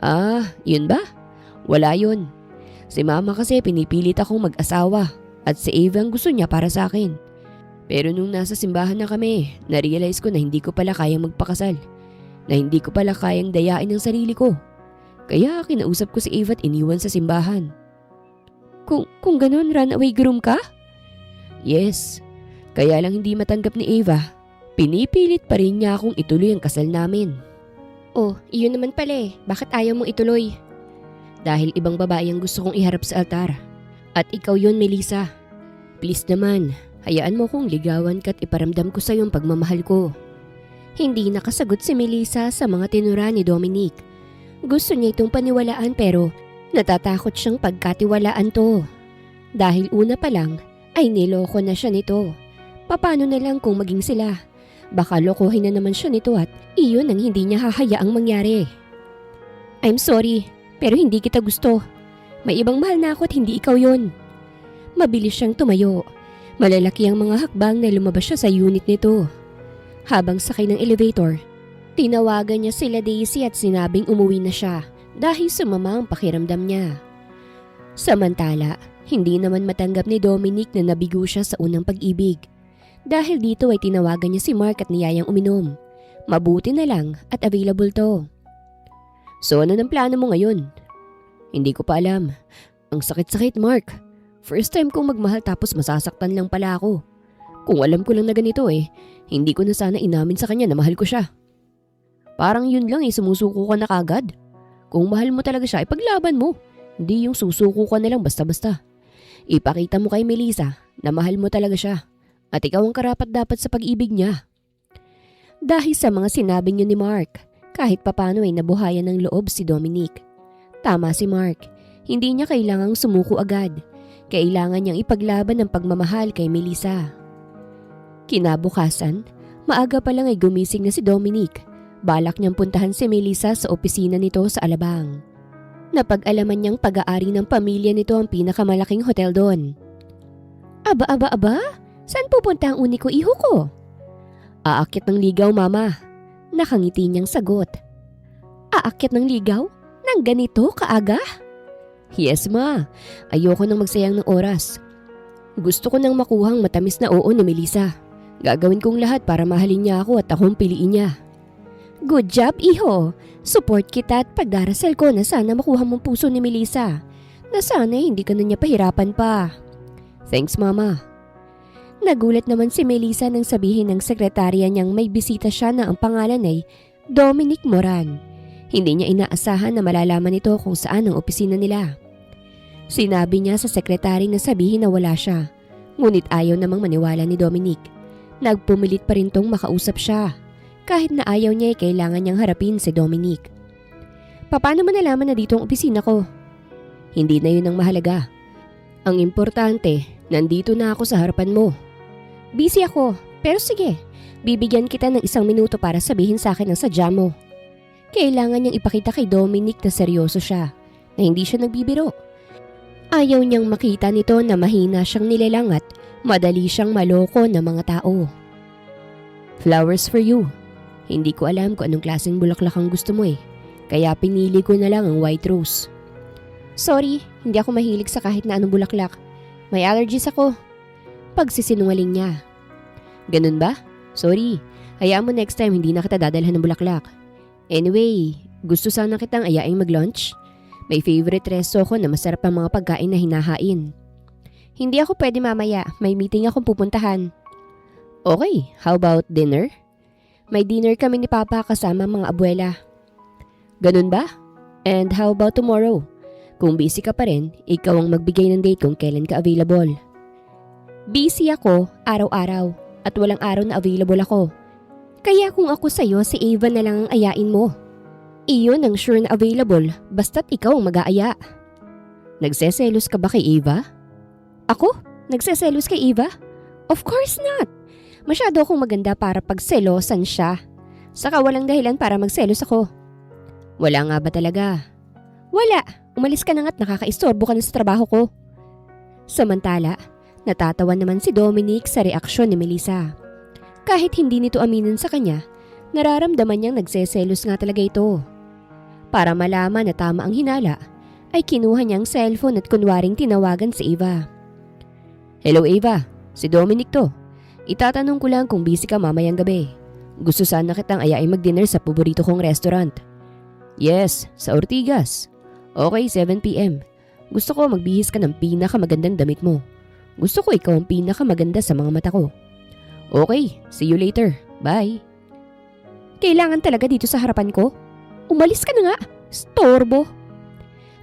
Ah, yun ba? Wala yun. Si Mama kasi pinipilit akong mag-asawa at si Ava ang gusto niya para sa akin. Pero nung nasa simbahan na kami, na-realize ko na hindi ko pala kayang magpakasal. Na hindi ko pala kayang dayain ang sarili ko. Kaya kinausap ko si Ava at iniwan sa simbahan. Kung ganun, runaway groom ka? Yes. Kaya lang hindi matanggap ni Ava. Pinipilit pa rin niya akong ituloy ang kasal namin. Oh, iyon naman pala eh. Bakit ayaw mong ituloy? Dahil ibang babae ang gusto kong iharap sa altar. At ikaw yun, Melissa. Please naman, hayaan mo kong ligawan ka at iparamdam ko sa iyong pagmamahal ko. Hindi nakasagot si Melissa sa mga tinura ni Dominic. Gusto niya itong paniwalaan pero natatakot siyang pagkatiwalaan to. Dahil una pa lang ay niloko na siya nito. Paano na lang kung maging sila? Baka lokohin na naman siya nito at iyon ang hindi niya hahayaang mangyari. I'm sorry, pero hindi kita gusto. May ibang mahal na ako at hindi ikaw yon. Mabilis siyang tumayo. Malalaki ang mga hakbang na lumabas siya sa unit nito. Habang sakay ng elevator, tinawagan niya sila Daisy at sinabing umuwi na siya dahil sumama ang pakiramdam niya. Samantala, hindi naman matanggap ni Dominic na nabigo siya sa unang pag-ibig. Dahil dito ay tinawagan niya si Mark at niyayang uminom. Mabuti na lang at available to. So ano ng plano mo ngayon? Hindi ko pa alam. Ang sakit-sakit, Mark. First time kong magmahal tapos masasaktan lang pala ako. Kung alam ko lang na ganito hindi ko na sana inamin sa kanya na mahal ko siya. Parang yun lang sumusuko ka na kagad. Kung mahal mo talaga siya, ipaglaban mo. Hindi yung susuko ka na lang basta-basta. Ipakita mo kay Melissa na mahal mo talaga siya. At ikaw ang karapat-dapat sa pag-ibig niya. Dahil sa mga sinabi niyo ni Mark, kahit papano ay nabuhayan ng loob si Dominic. Tama si Mark, hindi niya kailangang sumuko agad. Kailangan niyang ipaglaban ang pagmamahal kay Melissa. Kinabukasan, maaga pa lang ay gumising na si Dominic. Balak niyang puntahan si Melissa sa opisina nito sa Alabang. Napag-alaman niyang pag-aari ng pamilya nito ang pinakamalaking hotel doon. Aba? Saan pupunta ang uniko iho ko? Aakyat ng ligaw, mama. Nakangiti niyang sagot. Aakyat ng ligaw? Nang ganito kaaga? Yes, ma. Ayoko nang magsayang ng oras. Gusto ko nang makuhang matamis na oo ni Melissa. Gagawin kong lahat para mahalin niya ako at akong piliin niya. Good job, iho. Support kita at pagdarasal ko na sana makuha mong puso ni Melissa. Na sana hindi ka na niya pahirapan pa. Thanks, mama. Nagulat naman si Melissa nang sabihin ng sekretarya niyang may bisita siya na ang pangalan ay Dominic Moran. Hindi niya inaasahan na malalaman ito kung saan ang opisina nila. Sinabi niya sa sekretary na sabihin na wala siya, ngunit ayaw namang maniwala ni Dominic. Nagpumilit pa rin tong makausap siya. Kahit na ayaw niya ay kailangan niyang harapin si Dominic. Paano mo nalaman na dito ang opisina ko? Hindi na yun ang mahalaga. Ang importante, nandito na ako sa harapan mo. Busy ako, pero sige, bibigyan kita ng 1 minuto para sabihin sa akin ang sadya mo. Kailangan niyang ipakita kay Dominic na seryoso siya, na hindi siya nagbibiro. Ayaw niyang makita nito na mahina siyang nilalang at madali siyang maloko ng mga tao. Flowers for you. Hindi ko alam kung anong klaseng bulaklak ang gusto mo kaya pinili ko na lang ang white rose. Sorry, hindi ako mahilig sa kahit na anong bulaklak. May allergies ako. Pagsisinungaling niya. Ganun ba? Sorry, hayaan mo next time hindi na kita dadalhan ng bulaklak. Anyway, gusto sana kitang ayaing mag-lunch. May favorite resto ko na masarap ang mga pagkain na hinahain. Hindi ako pwede mamaya, may meeting akong pupuntahan. Okay, how about dinner? May dinner kami ni Papa kasama mga abuela. Ganun ba? And how about tomorrow? Kung busy ka pa rin, ikaw ang magbigay ng date kung kailan ka available. Busy ako araw-araw at walang araw na available ako. Kaya kung ako sa'yo, si Ava na lang ang ayain mo. Iyon ang sure na available, basta't ikaw ang mag-aaya. Nagseselos ka ba kay Ava? Ako? Nagseselos kay Ava? Of course not! Masyado akong maganda para pagselosan siya. Saka walang dahilan para magselos ako. Wala nga ba talaga? Wala! Umalis ka na nga't nakakaistorbo ka na sa trabaho ko. Samantala, natatawa naman si Dominic sa reaksyon ni Melissa. Kahit hindi nito aminin sa kanya, nararamdaman niyang nagseselos nga talaga ito. Para malaman na tama ang hinala, ay kinuha niyang cellphone at kunwaring tinawagan si Ava. Hello Ava, si Dominic to. Itatanong ko lang kung busy ka mamayang gabi. Gusto sana kitang ayain mag-dinner sa paborito kong restaurant. Yes, sa Ortigas. Okay, 7 p.m. Gusto ko magbihis ka ng pinakamagandang damit mo. Gusto ko ikaw ang pinakamaganda sa mga mata ko. Okay, see you later. Bye. Kailangan talaga dito sa harapan ko? Umalis ka na nga. Storbo.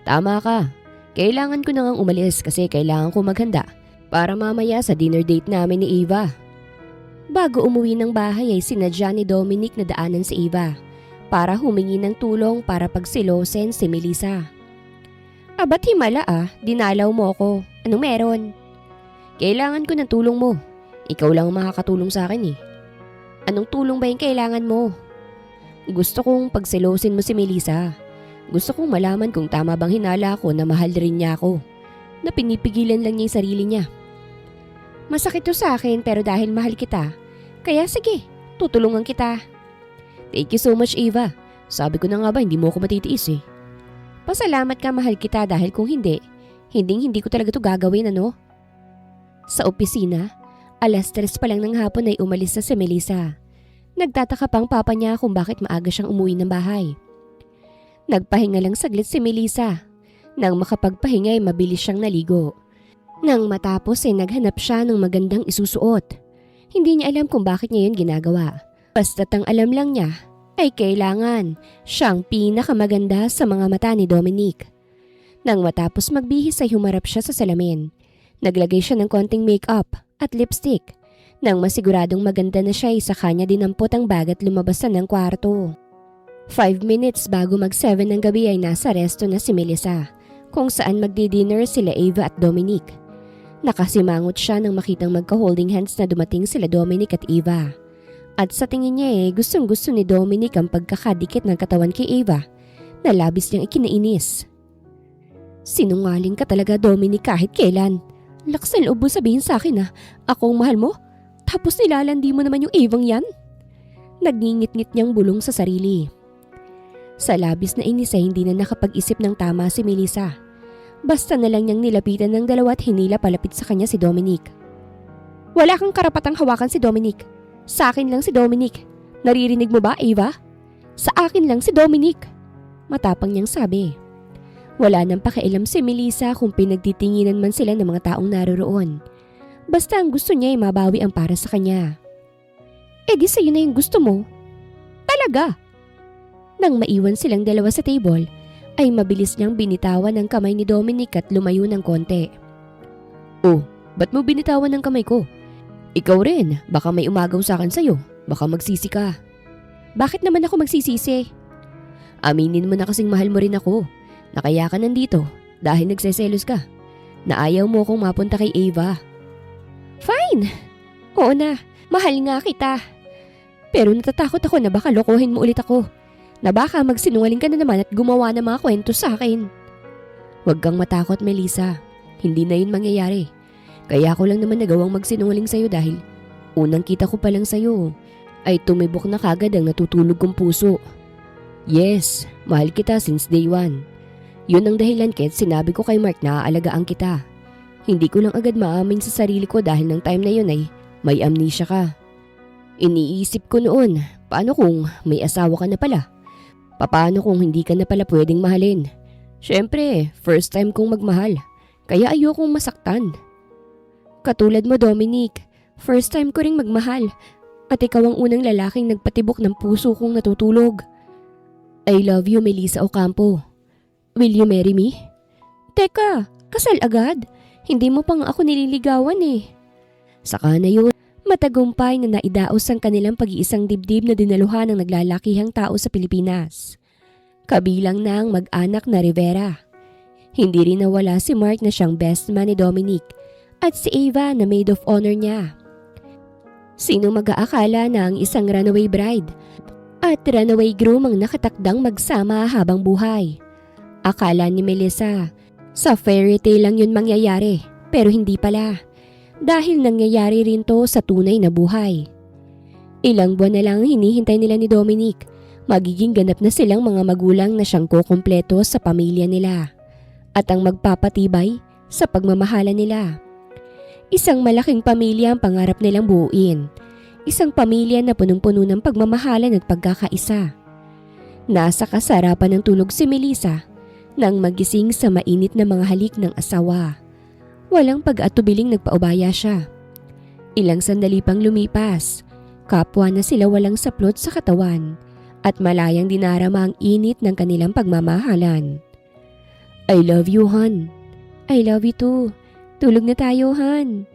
Tama ka. Kailangan ko na ngang umalis kasi kailangan ko maghanda para mamaya sa dinner date namin ni Eva. Bago umuwi ng bahay ay sinadya ni Dominic na daanan si Eva para humingi ng tulong para pagsilosin si Melissa. Aba't himala dinalaw mo ako. Anong meron? Kailangan ko ng tulong mo. Ikaw lang ang makakatulong sa akin Anong tulong ba yung kailangan mo? Gusto kong pagselosin mo si Melissa. Gusto kong malaman kung tama bang hinala ko na mahal rin niya ako. Na pinipigilan lang niya yung sarili niya. Masakit to sa akin pero dahil mahal kita, kaya sige, tutulungan kita. Thank you so much Eva. Sabi ko na nga ba hindi mo ako matitiis Pasalamat ka mahal kita dahil kung hindi ko talaga to gagawin Sa opisina, 3:00 pa lang ng hapon ay umalis na si Melissa. Nagtataka pang papa niya kung bakit maaga siyang umuwi ng bahay. Nagpahinga lang saglit si Melissa. Nang makapagpahinga ay mabilis siyang naligo. Nang matapos ay naghanap siya ng magandang isusuot. Hindi niya alam kung bakit niya yun ginagawa. Basta't ang alam lang niya ay kailangan siyang pinakamaganda sa mga mata ni Dominic. Nang matapos magbihis ay humarap siya sa salamin. Naglagay siya ng konting makeup at lipstick. Nang masiguradong maganda na siya, sa kanya dinampot ang bag at lumabas na ng kwarto. 5 minutes bago mag-7 ng gabi ay nasa resto na si Melissa, kung saan magdi-dinner sila Ava at Dominic. Nakasimangot siya nang makitang magka-holding hands na dumating sila Dominic at Ava. At sa tingin niya gustong-gusto ni Dominic ang pagkakadikit ng katawan kay Ava na labis niyang ikinainis. Sinungaling ka talaga, Dominic, kahit kailan. Lakas ng loob mo sabihin sa akin na ako ang mahal mo, tapos nilalandi mo naman yung Avang yan? Nagngingit-ngit niyang bulong sa sarili. Sa labis na inis ay hindi na nakapag-isip ng tama si Melissa. Basta na lang niyang nilapitan ng dalawa at hinila palapit sa kanya si Dominic. Wala kang karapatang hawakan si Dominic. Sa akin lang si Dominic. Naririnig mo ba, Ava? Sa akin lang si Dominic. Matapang niyang sabi. Wala nang pakialam si Melissa kung pinagtitinginan man sila ng mga taong naroroon. Basta ang gusto niya ay mabawi ang para sa kanya. Eh di sa'yo na yung gusto mo. Talaga? Nang maiwan silang dalawa sa table, ay mabilis niyang binitawan ang kamay ni Dominic at lumayo ng konti. Oh, ba't mo binitawan ang kamay ko? Ikaw rin, baka may umagaw sa akin sa'yo. Baka magsisi ka. Bakit naman ako magsisisi? Aminin mo na kasing mahal mo rin ako. Na kaya ka nandito dahil nagseselos ka. Na ayaw mo akong mapunta kay Ava. Fine! Oo na, mahal nga kita. Pero natatakot ako na baka lokohin mo ulit ako. Na baka magsinungaling ka na naman at gumawa ng mga kwento sa akin. Huwag kang matakot, Melissa. Hindi na yun mangyayari. Kaya ko lang naman nagawang magsinungaling sa'yo dahil unang kita ko pa lang sa'yo ay tumibok na kagad ang natutulog kong puso. Yes, mahal kita since day one. Yun ang dahilan kahit sinabi ko kay Mark na aalagaan kita. Hindi ko lang agad maamin sa sarili ko dahil ng time na yun ay may amnesia ka. Iniisip ko noon, paano kung may asawa ka na pala? Paano kung hindi ka na pala pwedeng mahalin? Siyempre, first time kong magmahal, kaya ayokong masaktan. Katulad mo, Dominic, first time ko ring magmahal at ikaw ang unang lalaking nagpatibok ng puso kong natutulog. I love you, Melissa Ocampo. Will you marry me? Teka, kasal agad? Hindi mo pa nga ako nililigawan eh. Saka na yun, matagumpay na naidaos ang kanilang pag-iisang dibdib na dinaluhan ng naglalakihang tao sa Pilipinas. Kabilang na ang mag-anak na Rivera. Hindi rin nawala si Mark na siyang best man ni Dominic at si Ava na maid of honor niya. Sino mag-aakala na ang isang runaway bride at runaway groom ang nakatakdang magsama habang buhay? Akala ni Melissa, sa fairy tale lang yun mangyayari, pero hindi pala. Dahil nangyayari rin to sa tunay na buhay. Ilang buwan na lang hinihintay nila ni Dominic. Magiging ganap na silang mga magulang na siyang kukumpleto sa pamilya nila. At ang magpapatibay sa pagmamahala nila. Isang malaking pamilya ang pangarap nilang buuin. Isang pamilya na punong-puno ng pagmamahalan at pagkakaisa. Nasa kasarapan ng tulog si Melissa nang magising sa mainit na mga halik ng asawa. Walang pag-atubiling nagpaubaya siya. Ilang sandali pang lumipas, kapwa na sila walang saplot sa katawan at malayang dinarama ang init ng kanilang pagmamahalan. I love you, hon. I love you too. Tulog na tayo, hon.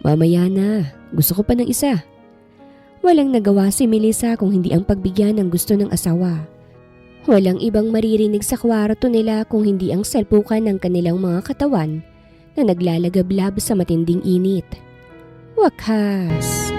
Mamaya na, gusto ko pa ng isa. Walang nagawa si Melissa kung hindi ang pagbigyan ng gusto ng asawa. Walang ibang maririnig sa kwarto nila kung hindi ang salpukan ng kanilang mga katawan na naglalagablab sa matinding init. Wakas!